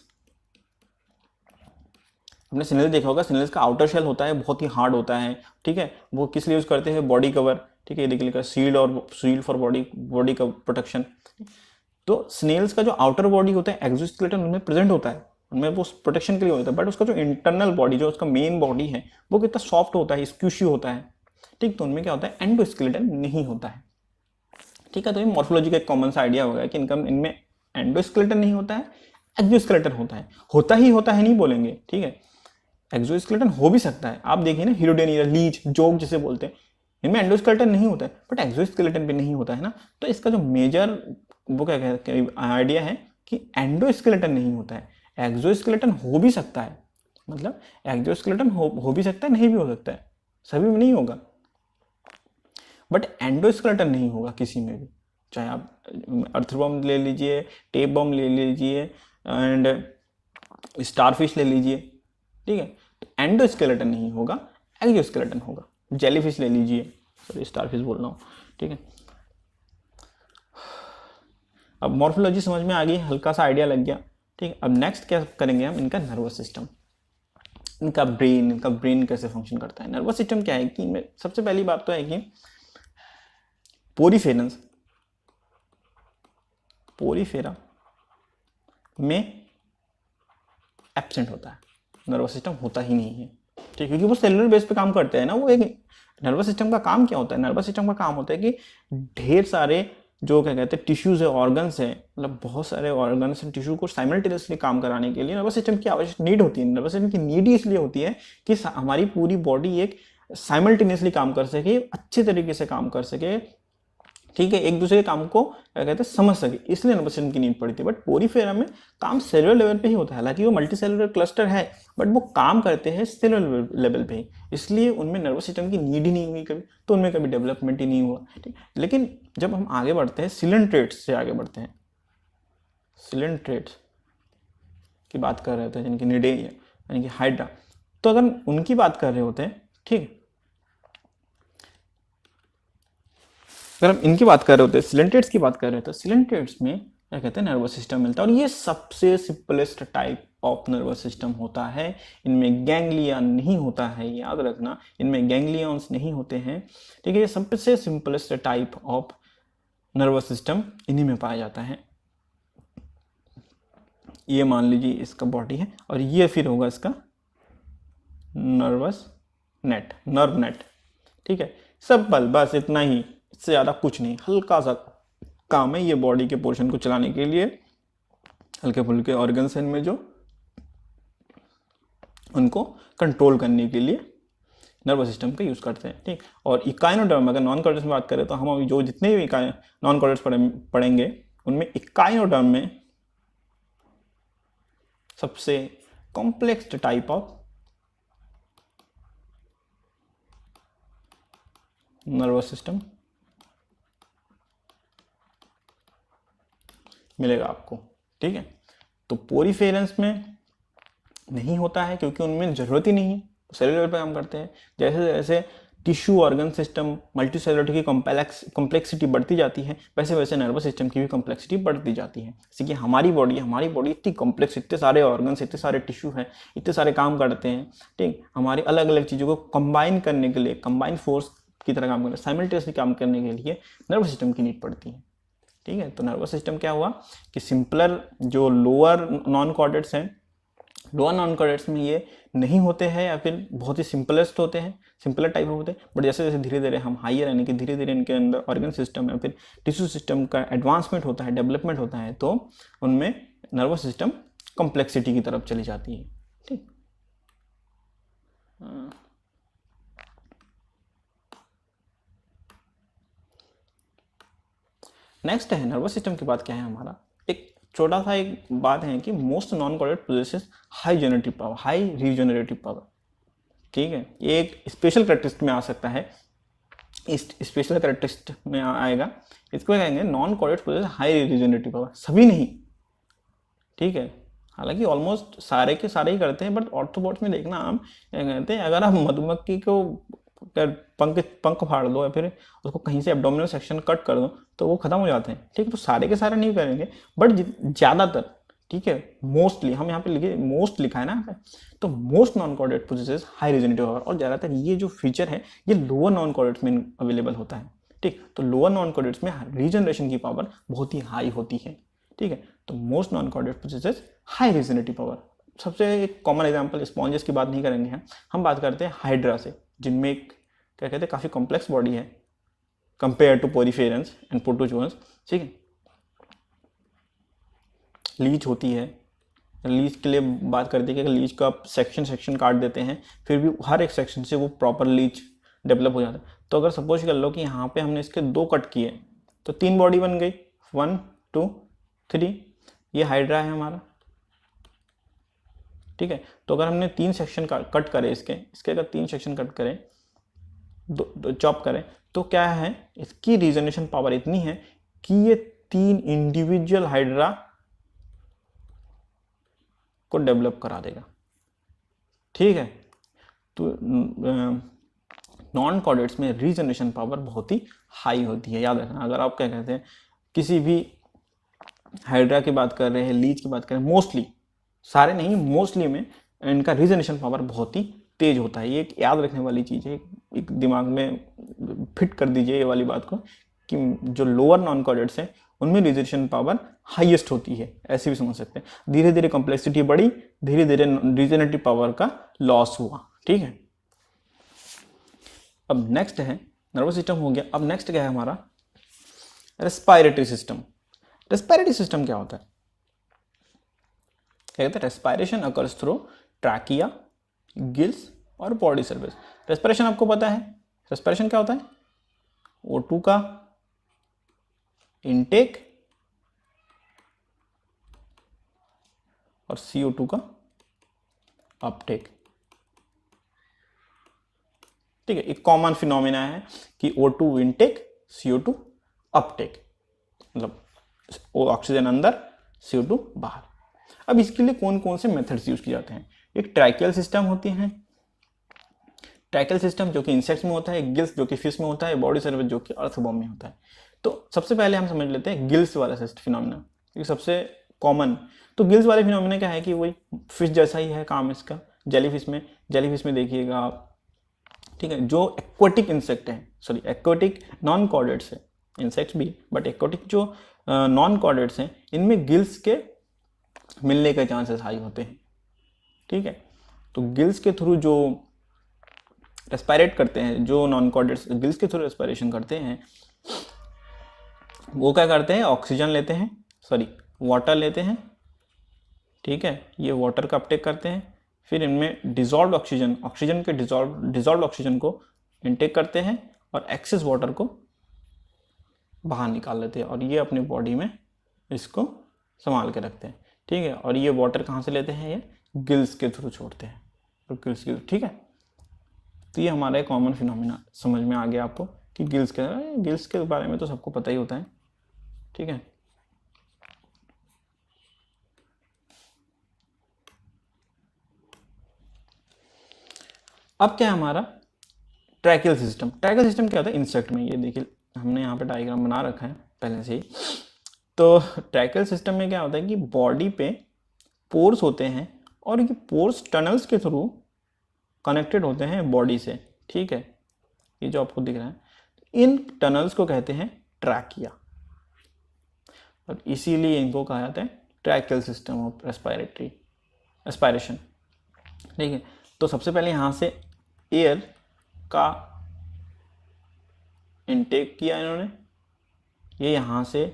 हमने स्नेल देखा होगा, स्नेल्स का आउटर शेल होता है बहुत ही हार्ड होता है। ठीक है, वो किस लिए यूज करते हैं, बॉडी कवर। ठीक है, ये देखिए शील्ड फॉर बॉडी का प्रोटेक्शन। तो स्नेल्स का जो आउटर बॉडी होता है एक्सोस्केलेटन उनमें प्रेजेंट होता है, उनमें वो प्रोटेक्शन के लिए होता है, बट उसका जो इंटरनल बॉडी, जो उसका मेन बॉडी है, वो कितना सॉफ्ट होता है, स्क्यूशी होता है। ठीक, तो उनमें क्या होता है, एंडोस्केलेटन नहीं होता है। ठीक है, तो ये मॉर्फोलॉजी का एक कॉमन सा आइडिया होगा कि इनमें एंडोस्केलेटन नहीं होता है, एक्सोस्केलेटन होता है। होता है नहीं बोलेंगे। ठीक है, एक्सोस्केलेटन हो भी सकता है, आप देखिए ना, हीरोडेनिया, लीच, जोग जिसे बोलते हैं, इनमें एंडोस्केलेटन नहीं होता है, बट एक्सोस्केलेटन भी नहीं होता है ना। तो इसका जो मेजर वो क्या कहते हैं आइडिया है कि एंडोस्केलेटन नहीं होता है, एक्सोस्केलेटन हो भी सकता है। मतलब एक्सोस्केलेटन हो भी सकता है, नहीं भी हो सकता है, सभी में नहीं होगा, बट एंडोस्केलेटन नहीं होगा किसी में भी। चाहे आप अर्थवॉर्म ले लीजिए, टेप बॉम ले लीजिए, एंड स्टारफिश ले लीजिए। ठीक है, तो एंडोस्केलेटन नहीं होगा, एक्सोस्केलेटन होगा। जेलीफिश ले लीजिए, सॉरी स्टारफिश बोल रहा हूँ। ठीक है, अब मॉर्फोलॉजी समझ में आ गई, हल्का सा आइडिया लग गया। ठीक है, अब नेक्स्ट क्या करेंगे हम, इनका नर्वस सिस्टम, इनका ब्रेन कैसे फंक्शन करता है। नर्वस सिस्टम क्या है कि इनमें सबसे पहली बात तो है कि पोरीफेरा में एब्सेंट होता है, नर्वस सिस्टम होता ही नहीं है। ठीक, क्योंकि वो सेलुलर बेस पे काम करते हैं ना। वो एक नर्वस सिस्टम का काम क्या होता है, नर्वस सिस्टम का काम होता है कि ढेर सारे जो क्या कहते हैं टिश्यूज है, ऑर्गन्स है, मतलब बहुत सारे ऑर्गन्स एंड टिश्यू को साइमल्टेनियसली काम कराने के लिए नर्वस सिस्टम की आवश्यक नीड होती है। नर्वस सिस्टम की नीड ही इसलिए होती है कि हमारी पूरी बॉडी एक साइमल्टेनियसली काम कर सके, अच्छे तरीके से काम कर सके। ठीक है, एक दूसरे के काम को क्या कहते हैं समझ सके, इसलिए नर्वस सिस्टम की नीड पड़ती है। बट पोरीफेरा में काम सेलुलर लेवल पे ही होता है, हालांकि वो मल्टी सेलुलर क्लस्टर है, बट वो काम करते हैं सेलुलर लेवल पे ही, इसलिए उनमें नर्वस सिस्टम की नीड ही नहीं हुई कभी, तो उनमें कभी डेवलपमेंट ही नहीं हुआ। ठीक, लेकिन जब हम आगे बढ़ते हैं, सिलेंट्रेट्स से आगे बढ़ते हैं, सिलेंट्रेट्स की बात कर रहे थे, जिनकी निडे यानी कि हाइड्रा, तो अगर उनकी बात कर रहे होते हैं, ठीक, अगर हम इनकी बात कर रहे होते हैं, सिलेंट्रेट्स की बात कर रहे थे, सिलेंट्रेट्स में क्या कहते हैं नर्वस सिस्टम मिलता है, और ये सबसे simplest type of nervous system होता है। इनमें गैंग्लिया नहीं होता है, याद रखना, इनमें गैंग्लियंस नहीं होते हैं। ठीक है, ये सबसे simplest type of nervous system इन्हीं में पाया जाता है। ये मान लीजिए इसका बॉडी है, और ये फिर होगा इसका नर्वस नेट, नर्व नेट। ठीक है, सिंपल, बस इतना ही, इससे ज़्यादा कुछ नहीं, हल्का सा काम है ये बॉडी के पोर्शन को चलाने के लिए, हल्के फुल्के ऑर्गन्स हैं इनमें जो उनको कंट्रोल करने के लिए नर्वस सिस्टम का यूज़ करते हैं। ठीक, और इकाइनोडर्म, अगर नॉन कॉर्टेक्स में बात करें तो हम अभी जो जितने भी नॉन कॉर्टेक्स पढ़ेंगे उनमें इकाइनोडर्म में सबसे complex type of nervous system मिलेगा आपको। ठीक है, तो पोरीफेरेंस में नहीं होता है क्योंकि उनमें ज़रूरत ही नहीं है, सेलुलर पे काम करते हैं। जैसे जैसे tissue organ system multi cellular की कॉम्प्लेक्सिटी बढ़ती जाती है, वैसे वैसे नर्वस सिस्टम की भी कॉम्प्लेक्सिटी बढ़ती जाती है। जैसे कि हमारी बॉडी इतनी कॉम्प्लेक्स, इतने सारे ऑर्गन्स, इतने सारे टिश्यू हैं, इतने सारे काम करते हैं। ठीक, हमारी अलग अलग चीज़ों को कंबाइन करने के लिए, कंबाइन फोर्स की तरह काम करने, साइमल्टेनियसली काम करने के लिए नर्वस सिस्टम की नीड पड़ती है। ठीक है, तो नर्वस सिस्टम क्या हुआ कि सिंपलर जो लोअर नॉन कॉर्टेक्स हैं लोअर नॉन कॉर्डेट्स में ये नहीं होते हैं या फिर बहुत ही सिंपलेस्ट होते हैं, सिंपलर टाइप में होते हैं। बट जैसे जैसे धीरे धीरे हम हाइयर यानी कि धीरे धीरे इनके अंदर ऑर्गन सिस्टम या फिर टिश्यू सिस्टम का एडवांसमेंट होता है, डेवलपमेंट होता है, तो उनमें नर्वस सिस्टम कॉम्प्लेक्सिटी की तरफ चली जाती है। ठीक, नेक्स्ट है नर्वस सिस्टम के बाद क्या है हमारा, एक छोटा सा एक बात है कि most non chordate possesses high generative power, high regenerative power. ठीक है, ये एक स्पेशल कैरेक्टरिस्टिक में आ सकता है, इस स्पेशल कैरेक्टरिस्टिक में आएगा, इसको कहेंगे non chordate possess high regenerative power. सभी नहीं, ठीक है, हालांकि ऑलमोस्ट सारे के सारे ही करते हैं, बट ऑर्थोपॉड्स में देखना हम क्या कहते हैं, अगर आप मधुमक्खी को पंख फाड़ दो या फिर उसको कहीं से एब्डोमिनल सेक्शन कट कर दो तो वो खत्म हो जाते हैं। ठीक है, तो सारे के सारे नहीं करेंगे, बट ज़्यादातर, ठीक है, मोस्टली, हम यहाँ पे लिखे मोस्ट लिखा है ना यहाँ पे, तो most non chordate possesses high regenerative power, और ज़्यादातर ये जो फीचर है ये लोअर नॉन कॉर्डेट्स में अवेलेबल होता है। ठीक, तो लोअर नॉन कॉर्डेट्स में रीजनरेशन की पावर बहुत ही हाई होती है। ठीक है, तो most non chordate possesses high regenerative power. सबसे एक कॉमन एग्जांपल, स्पॉन्जेस की बात नहीं करेंगे हम बात करते हैं हाइड्रा से, जिनमें एक क्या कहते हैं काफ़ी कॉम्प्लेक्स बॉडी है कंपेयर टू पोरिफेरेंस एंड प्रोटोजोअन्स। ठीक है, लीच होती है, लीच के लिए बात करते हैं कि लीच का आप सेक्शन काट देते हैं, फिर भी हर एक सेक्शन से वो प्रॉपर लीच डेवलप हो जाता है। तो अगर सपोज कर लो कि यहाँ पे हमने इसके 2 कट किए तो 3 बॉडी बन गई, 1 2 3, ये हाइड्रा है हमारा। ठीक है, तो अगर हमने 3 सेक्शन कट करे इसके अगर 3 सेक्शन कट करें, दो चॉप करें, तो क्या है, इसकी रीजनरेशन पावर इतनी है कि ये 3 इंडिविजुअल हाइड्रा को डेवलप करा देगा। ठीक है, तो नॉन कॉर्डेट्स में रीजनरेशन पावर बहुत ही हाई होती है, याद रखना। अगर आप क्या कहते हैं किसी भी हाइड्रा की बात कर रहे हैं, लीच की बात कर रहे हैं, मोस्टली, सारे नहीं, मोस्टली में इनका रीजनरेशन पावर बहुत ही तेज होता है। ये एक याद रखने वाली चीज़ है, एक दिमाग में फिट कर दीजिए ये वाली बात को, कि जो लोअर नॉन कॉर्डेट्स हैं उनमें रीजनरेशन पावर हाईएस्ट होती है, ऐसे भी समझ सकते हैं। धीरे धीरे कॉम्प्लेक्सिटी बढ़ी, धीरे धीरे रीजनरेटिव पावर का लॉस हुआ। ठीक है, अब नेक्स्ट है नर्वस सिस्टम हो गया, अब नेक्स्ट क्या है हमारा, रेस्पिरेटरी सिस्टम। रेस्पिरेटरी सिस्टम क्या होता है, क्या कहते हैं, respiration occurs through trachea, gills और बॉडी सर्विस। रेस्पिरेशन आपको पता है, रेस्पिरेशन क्या होता है, O2 का इनटेक और CO2 का अपटेक। ठीक है, एक कॉमन फिनोमिना है कि O2 इनटेक, CO2 अपटेक, मतलब ऑक्सीजन अंदर, CO2 बाहर। अब इसके लिए कौन कौन से मेथड्स यूज किए जाते हैं, एक ट्रैकियल सिस्टम होती है, ट्रैकियल सिस्टम जो कि इंसेक्ट्स में होता है, गिल्स जो कि फिश में होता है, बॉडी सर्विस जो कि अर्थवॉर्म में होता है। तो सबसे पहले हम समझ लेते हैं गिल्स वाला फिनोमिना, क्योंकि सबसे कॉमन। तो गिल्स वाले फिनोमिना क्या है कि वही फिश जैसा ही है काम इसका, जेलीफिश में देखिएगा आप। ठीक है, जो एक्वाटिक इंसेक्ट है, सॉरी एक्वाटिक नॉन कॉर्डेट्स है, इंसेक्ट्स भी बट एक्वाटिक जो नॉन कॉर्डेट्स हैं इनमें गिल्स के मिलने के चांसेस हाई होते हैं। ठीक है, तो गिल्स के थ्रू जो रेस्पिरेट करते हैं, जो नॉन कॉर्डेट्स गिल्स के थ्रू रेस्पिरेशन करते हैं, वो क्या करते हैं, ऑक्सीजन लेते हैं, सॉरी वाटर लेते हैं। ठीक है, ये वाटर का अपटेक करते हैं, फिर इनमें डिजॉल्व ऑक्सीजन के डिजॉल्व ऑक्सीजन को इनटेक करते हैं और एक्सेस वाटर को बाहर निकाल लेते हैं, और ये अपनी बॉडी में इसको संभाल के रखते हैं। ठीक है, और ये वाटर कहाँ से लेते हैं, ये गिल्स के थ्रू छोड़ते हैं, तो गिल्स के, ठीक है। तो ये हमारा एक कॉमन फिनोमिना समझ में आ गया आपको कि गिल्स के बारे में तो सबको पता ही होता है। ठीक है, अब क्या है हमारा ट्रैकियल सिस्टम। ट्रैकियल सिस्टम क्या होता है इंसेक्ट में, ये देखिए हमने यहाँ पे डायग्राम बना रखा है पहले से ही। तो ट्रैकियल सिस्टम में क्या होता है कि बॉडी पे पोर्स होते हैं और ये पोर्स टनल्स के थ्रू कनेक्टेड होते हैं बॉडी से। ठीक है, ये जो आपको दिख रहा है, इन टनल्स को कहते हैं ट्रैकिया, और इसीलिए इनको कहा जाता है tracheal system of respiratory aspiration, ठीक है। तो सबसे पहले यहाँ से एयर का इनटेक किया इन्होंने, ये यहाँ से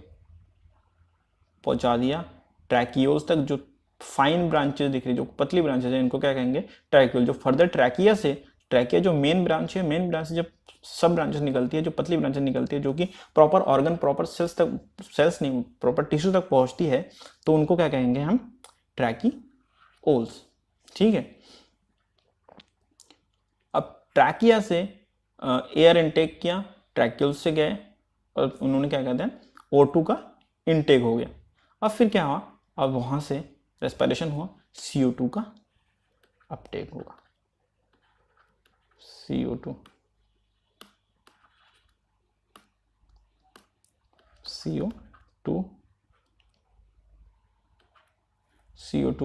पहुँचा दिया ट्रैकियोल्स तक, जो फाइन ब्रांचेस दिख रही, जो पतली ब्रांचेस है इनको क्या कहेंगे, ट्रैकियोल। जो फर्दर ट्रैकिया से, ट्रैकिया जो मेन ब्रांच है, मेन ब्रांच से जब सब ब्रांचेस निकलती है, जो पतली ब्रांचेस निकलती है, जो कि प्रॉपर ऑर्गन, प्रॉपर सेल्स तक, सेल्स नहीं, प्रॉपर टिश्यू तक पहुंचती है, तो उनको क्या कहेंगे हम, ट्रैकियोल्स, ठीक है। अब ट्रैकिया से एयर इनटेक किया, ट्रैकियोल्स से गए और उन्होंने क्या कहते हैं, O2 का इनटेक हो गया। अब फिर क्या हुआ, अब वहां से रेस्पिरेशन हुआ, CO2 का अपटेक होगा, CO2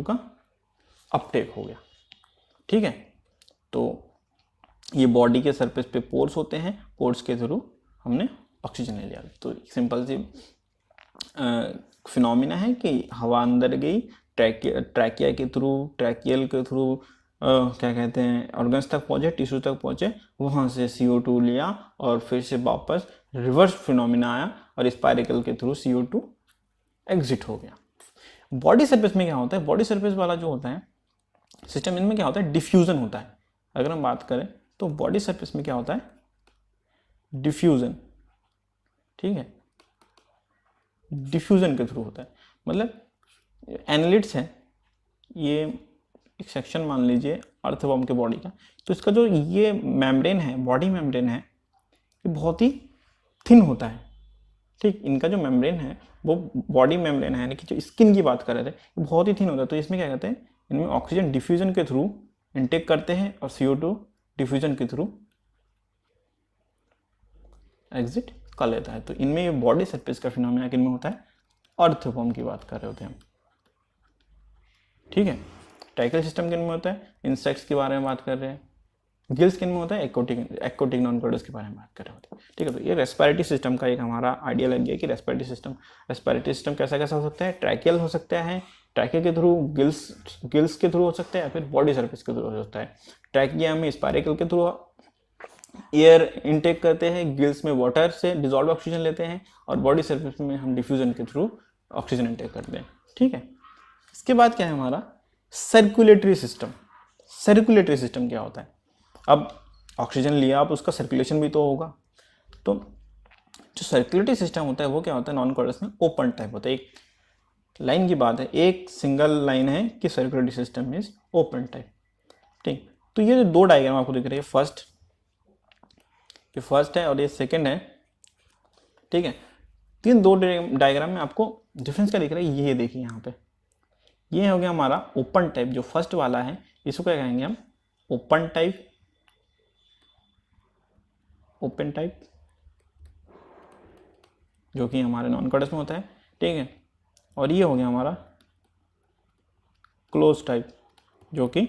का अपटेक हो गया, ठीक है। तो ये बॉडी के सरफेस पे पोर्स होते हैं, पोर्स के थ्रू हमने ऑक्सीजन ले लिया। तो सिंपल सी फिनोमिना है कि हवा अंदर गई, ट्रैकिया के थ्रू, ट्रैकियल के थ्रू क्या कहते हैं, ऑर्गन्स तक पहुंचे, टिश्यू तक पहुंचे, वहां से CO2 लिया और फिर से वापस रिवर्स फिनोमिना आया और स्पाइरिकल के थ्रू CO2 एग्जिट हो गया। बॉडी सरफेस में क्या होता है, बॉडी सरफेस वाला जो होता है सिस्टम, इनमें क्या होता है, डिफ्यूजन होता है। अगर हम बात करें तो बॉडी सरफेस में क्या होता है, डिफ्यूजन, ठीक है, डिफ्यूजन के थ्रू होता है। मतलब एनालिट्स है, ये एक सेक्शन मान लीजिए अर्थवर्म के बॉडी का, तो इसका जो ये मेम्ब्रेन है, बॉडी मेम्ब्रेन है, ये बहुत ही थिन होता है, ठीक। इनका जो मेम्ब्रेन है वो बॉडी मेम्ब्रेन है, यानी कि जो स्किन की बात कर रहे थे, ये बहुत ही थिन होता है। तो इसमें क्या कहते हैं, इनमें ऑक्सीजन डिफ्यूजन के थ्रू इनटेक करते हैं और CO2 डिफ्यूजन के थ्रू एग्जिट कर लेता है। तो इनमें ये बॉडी सरफेस का फिनोमेना किन में होता है, अर्थवर्म की बात कर रहे होते हैं हम, ठीक है। ट्रैकियल सिस्टम किन में होता है, इंसेक्ट्स के बारे में बात कर रहे हैं। गिल्स किन में होता है, एक्वाटिक नॉन कोडस के बारे में बात कर रहे होते हैं, ठीक है। तो ये रेस्पिरेटरी सिस्टम का एक हमारा आइडिया लग गया कि रेस्पिरेटरी सिस्टम कैसा कैसा हो सकता है, ट्रैकियल हो सकता है, ट्रैकिया के थ्रू, गिल्स के थ्रू हो सकता है, या फिर बॉडी सरफेस के थ्रू हो सकता है। ट्रैकिया में स्पाइरिकल के थ्रू एयर इनटेक करते हैं, गिल्स में वाटर से डिजॉल्व ऑक्सीजन लेते हैं, और बॉडी सरफेस में हम डिफ्यूजन के थ्रू ऑक्सीजन इनटेक करते हैं, ठीक है। इसके बाद क्या है हमारा सर्कुलेटरी सिस्टम। सर्कुलेटरी सिस्टम क्या होता है, अब ऑक्सीजन लिया आप, उसका सर्कुलेशन भी तो होगा। तो जो सर्कुलेटरी सिस्टम होता है वो क्या होता है, नॉन कोरस में ओपन टाइप होता है। एक लाइन की बात है, एक सिंगल लाइन है कि circulatory system is open type, ठीक। तो ये जो दो डायग्राम आपको दिख रही है, ये फर्स्ट है और ये सेकंड है, ठीक है। तीन दो डायग्राम में आपको डिफरेंस क्या दिख रहा है, ये देखिए यहाँ पे, ये हो गया हमारा ओपन टाइप। जो फर्स्ट वाला है इसको क्या कहेंगे हम, ओपन टाइप, ओपन टाइप, जो कि हमारे नॉन कोरस में होता है, ठीक है। और ये हो गया हमारा क्लोज टाइप, जो कि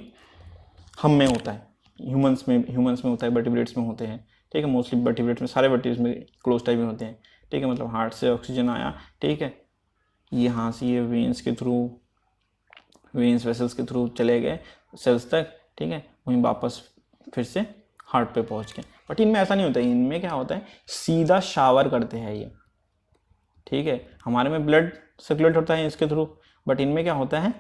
हम में होता है, ह्यूमंस में होता है, वर्टिब्रेट्स में होते हैं, ठीक है। मोस्टली वर्टिब्रेट्स में, सारे वर्टिब्रेट्स में क्लोज टाइप में होते हैं, ठीक है। मतलब हार्ट से ऑक्सीजन आया, ठीक है, यहाँ से ये वेन्स के थ्रू, वेन्स वेसल्स के थ्रू चले गए सेल्स तक, ठीक है, वहीं वापस फिर से हार्ट पे पहुँच गए। बट इनमें ऐसा नहीं होता है, इनमें क्या होता है, सीधा शावर करते हैं ये, ठीक है। हमारे में ब्लड सर्कुलेट होता है इसके थ्रू, बट इनमें क्या होता है,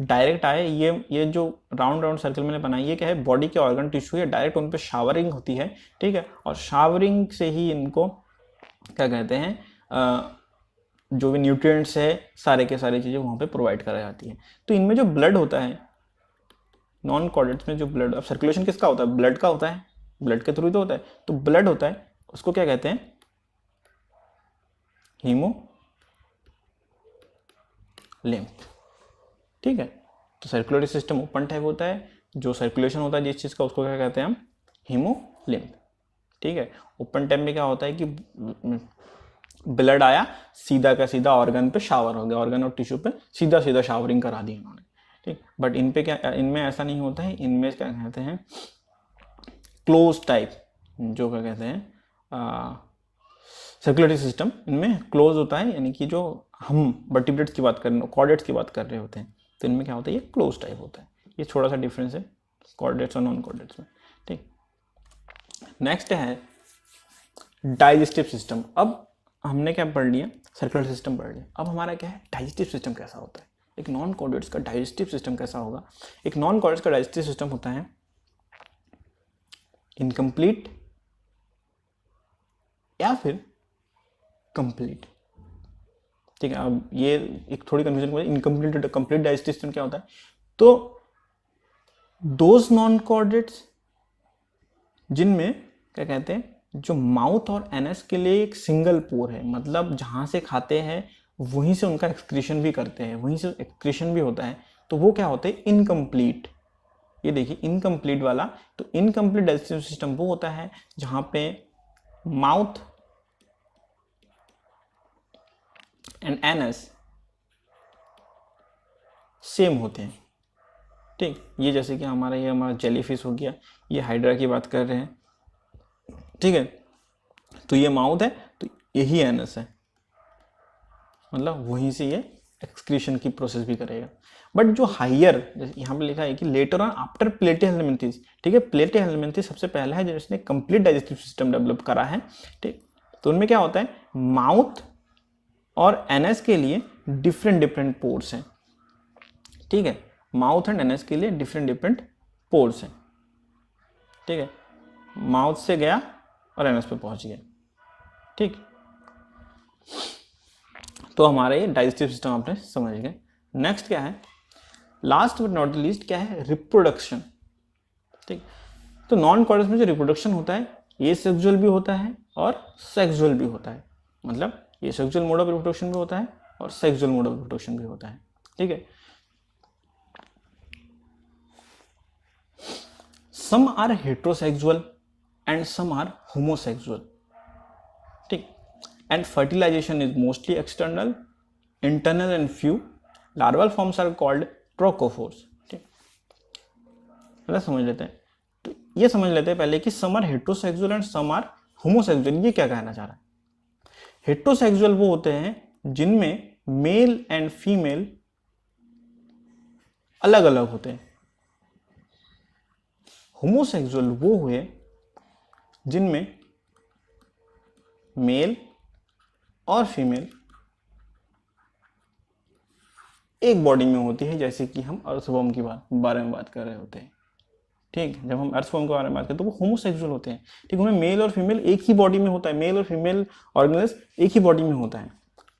डायरेक्ट आए, ये जो राउंड सर्कल मैंने बनाई, ये क्या है, बॉडी के ऑर्गन टिश्यू है, डायरेक्ट उन पे शावरिंग होती है, ठीक है। और शावरिंग से ही इनको क्या कहते हैं, जो भी न्यूट्रिएंट्स है, सारे के सारी चीज़ें वहाँ पे प्रोवाइड कराई जाती है। तो इनमें जो ब्लड होता है, नॉन कॉर्डेट्स में जो ब्लड, अब सर्कुलेशन किसका होता है, ब्लड का होता है, ब्लड के थ्रू ही तो होता है। तो ब्लड होता है, उसको क्या कहते हैं, हीमोलिम्फ, ठीक है। तो सर्कुलेटरी सिस्टम ओपन टाइप होता है, जो सर्कुलेशन होता है जिस चीज़ का, उसको क्या कहते हैं हम, हीमोलिम्फ, ठीक है। ओपन टाइप में क्या होता है कि ब्लड आया, सीधा का सीधा ऑर्गन पे शावर हो गया, ऑर्गन और टिश्यू पे सीधा सीधा शावरिंग करा दी उन्होंने, ठीक। बट इन पे क्या, इनमें ऐसा नहीं होता है, इनमें क्या कहते हैं, क्लोज टाइप, जो क्या कहते हैं, सर्कुलेटरी सिस्टम इनमें क्लोज होता है, यानी कि जो हम वर्टिब्रेट्स की बात कर रहे हैं, कॉर्डेट्स की बात कर रहे होते हैं, तो इनमें क्या होता है, ये क्लोज टाइप होता है। ये थोड़ा सा डिफरेंस है कॉर्डेट्स और नॉन कॉर्डेट्स में। ठीक, नेक्स्ट है डाइजेस्टिव सिस्टम। अब हमने क्या पढ़ लिया, सर्कुलर सिस्टम पढ़ लिया। अब हमारा क्या है, डाइजेस्टिव सिस्टम कैसा होता है, एक नॉन कॉर्डेट्स का डाइजेस्टिव सिस्टम कैसा होगा। एक नॉन कॉर्डेट्स का डाइजेस्टिव सिस्टम होता है इनकम्प्लीट या फिर कंप्लीट। ठीक है, अब ये एक थोड़ी कंफ्यूजन हो जाए, इनकम्प्लीट और कंप्लीट डाइजेस्टिव सिस्टम क्या होता है। तो दोज नॉन कॉर्डेट्स जिनमें क्या कहते हैं, जो माउथ और एनस के लिए एक सिंगल पोर है, मतलब जहां से खाते हैं वहीं से उनका एक्सक्रीशन भी करते हैं, वहीं से एक्सक्रीशन भी होता है, तो वो क्या होते हैं, इनकम्प्लीट। ये देखिए इनकम्प्लीट वाला, तो इनकम्प्लीट डाइजेस्टिव सिस्टम वो होता है जहां पे माउथ एंड एनस सेम होते हैं। ठीक, ये जैसे कि हमारा जेलीफिश हो गया, ये हाइड्रा की बात कर रहे हैं। ठीक है, तो ये माउथ है, तो यही एनस है, मतलब वहीं से ये एक्सक्रीशन की प्रोसेस भी करेगा। बट जो हायर, जैसे यहाँ पे लिखा है कि लेटर ऑन आफ्टर प्लेटिहेल्मिन्थेसिस। ठीक है, प्लेटिहेल्मिन्थेसिस सबसे पहला है जिसने कंप्लीट डाइजेस्टिव सिस्टम डेवलप करा है। ठीक, तो उनमें क्या होता है, माउथ और एनएस के लिए डिफरेंट डिफरेंट पोर्स हैं। ठीक है, माउथ एंड एनएस के लिए डिफरेंट डिफरेंट पोर्स हैं। ठीक है, माउथ से गया और एनएस पे पहुंच गया। ठीक, तो हमारा ये डाइजेस्टिव सिस्टम आपने समझ गए। नेक्स्ट क्या है, लास्ट बट नॉट लीस्ट क्या है, रिप्रोडक्शन। ठीक, तो नॉन कॉर्डेट्स में जो रिप्रोडक्शन होता है, ये सेक्सुअल भी होता है और सेक्सुअल भी होता है, मतलब ये सेक्सुअल मोड ऑफ रिप्रोडक्शन भी होता है और सेक्सुअल मोड ऑफ रिप्रोडक्शन भी होता है। ठीक है, some are heterosexual and some are homosexual. ठीक, and fertilization is mostly external, internal and few larval forms are called trochophores. ठीक, मतलब समझ लेते हैं, तो ये समझ लेते हैं पहले कि some are heterosexual and some are homosexual. ये क्या कहना चाह रहा है, हेट्रोसेक्सुअल वो होते हैं जिनमें मेल एंड फीमेल अलग अलग होते हैं। होमोसेक्सुअल वो हुए जिनमें मेल और फीमेल एक बॉडी में होती है, जैसे कि हम अर्थवॉर्म की बारे में बात कर रहे होते हैं। ठीक, जब हम अर्थवॉर्म के बारे में बात करते हैं तो वो होमोसेक्सुअल होते हैं। ठीक, उनमें मेल और फीमेल एक ही बॉडी में होता है, मेल और फीमेल ऑर्गेनल्स एक ही बॉडी में होता है।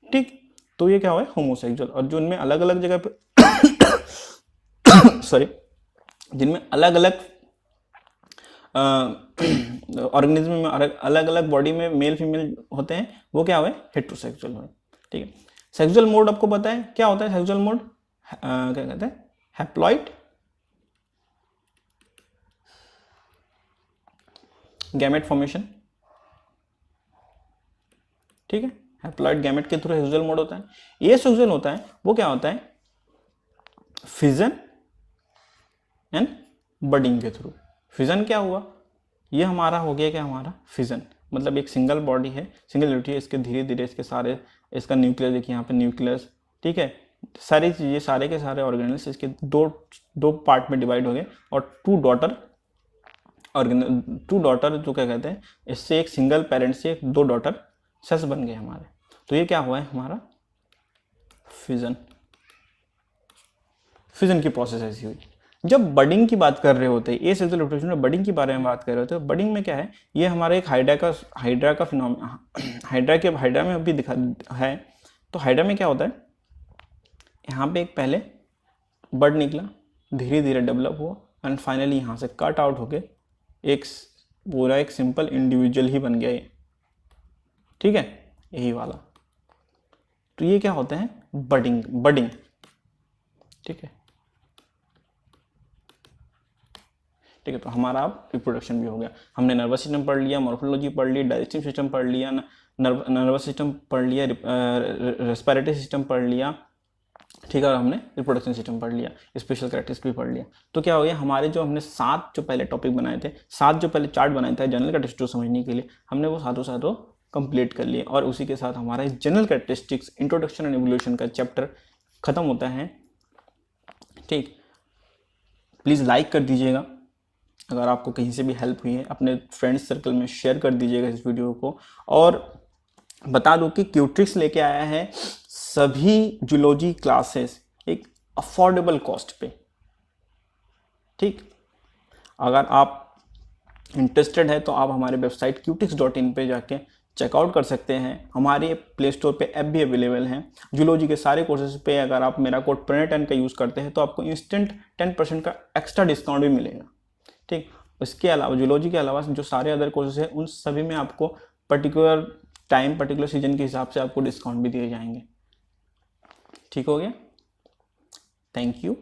ठीक, तो ये क्या हुआ है, होमोसेक्सुअल। और जो उनमें अलग अलग जगह पे सॉरी, जिनमें अलग अलग ऑर्गेनिज्म में अलग अलग बॉडी में मेल फीमेल होते हैं, वो क्या हुए, हेट्रोसेक्सुअल हुए। ठीक है, सेक्सुअल मोड आपको पता है क्या होता है, सेक्सुअल मोड क्या कहते हैं, हैप्लॉइड गैमेट फॉर्मेशन। ठीक है, हैप्लॉइड गैमेट के थ्रू सेक्सुअल मोड होता है। ये सेक्सुअल होता है वो क्या होता है, फिजन एंड बडिंग के थ्रू। फिजन क्या हुआ, ये हमारा हो गया क्या, हमारा फिजन, मतलब एक सिंगल बॉडी है, सिंगल यूनिट है, इसके धीरे धीरे इसके सारे, इसका न्यूक्लियस देखिए यहाँ पे न्यूक्लियस। ठीक है, सारी चीजें, सारे के सारे ऑर्गेनल्स इसके दो पार्ट में डिवाइड हो गए, और टू डॉटर जो क्या कहते हैं, इससे एक सिंगल पेरेंट से दो डॉटर सस बन गए हमारे। तो ये क्या हुआ है, हमारा फिजन की प्रोसेस ऐसी हुई। जब बडिंग की बात कर रहे होते हैं, ये सेक्सुअल रिप्रोडक्शन में बडिंग के बारे में बात कर रहे होते हैं, बडिंग में क्या है, ये हमारे एक हाइड्रा का फिनोमेना, हाइड्रा में अभी दिखा है। तो हाइड्रा में क्या होता है, यहाँ पे एक पहले बड निकला, धीरे धीरे डेवलप हुआ एंड फाइनली यहाँ से कट आउट होके एक पूरा एक सिंपल इंडिविजुअल ही बन गया ये। ठीक है, यही वाला। तो ये क्या होता है, बडिंग। ठीक है, ठीक है, तो हमारा अब रिप्रोडक्शन भी हो गया। हमने नर्वस सिस्टम पढ़ लिया, मॉर्फोलॉजी पढ़ ली, डाइजेस्टिव सिस्टम पढ़ लिया, नर्वस सिस्टम पढ़ लिया, रेस्पिरेटरी सिस्टम पढ़ लिया। ठीक है, और हमने रिप्रोडक्शन सिस्टम पढ़ लिया, स्पेशल कैरेक्टरिस्टिक भी पढ़ लिया। तो क्या हो गया, हमारे जो हमने 7 जो पहले टॉपिक बनाए थे, 7 जो पहले चार्ट बनाए थे जनरल कैरेक्टरिस्टिक समझने के लिए, हमने वो सातों कंप्लीट कर लिए और उसी के साथ हमारा general characteristics introduction and evolution का चैप्टर खत्म होता है। ठीक, प्लीज़ लाइक कर दीजिएगा, अगर आपको कहीं से भी हेल्प हुई है अपने फ्रेंड्स सर्कल में शेयर कर दीजिएगा इस वीडियो को। और बता दूं कि क्यूट्रिक्स लेके आया है सभी जूलॉजी क्लासेस एक अफोर्डेबल कॉस्ट पे। ठीक, अगर आप इंटरेस्टेड है तो आप हमारे वेबसाइट qtix.in पे जाके चेकआउट कर सकते हैं। हमारे प्ले स्टोर पे ऐप भी अवेलेबल हैं जूलॉजी के सारे कोर्सेज पे। अगर आप मेरा कोड प्रणय10 का यूज़ करते हैं तो आपको इंस्टेंट 10% का एक्स्ट्रा डिस्काउंट भी मिलेगा। ठीक, इसके अलावा जूलॉजी के अलावा जो सारे अदर कोर्सेज हैं उन सभी में आपको पर्टिकुलर टाइम पर्टिकुलर सीजन के हिसाब से आपको डिस्काउंट भी दिए जाएंगे। ठीक हो गया, थैंक यू।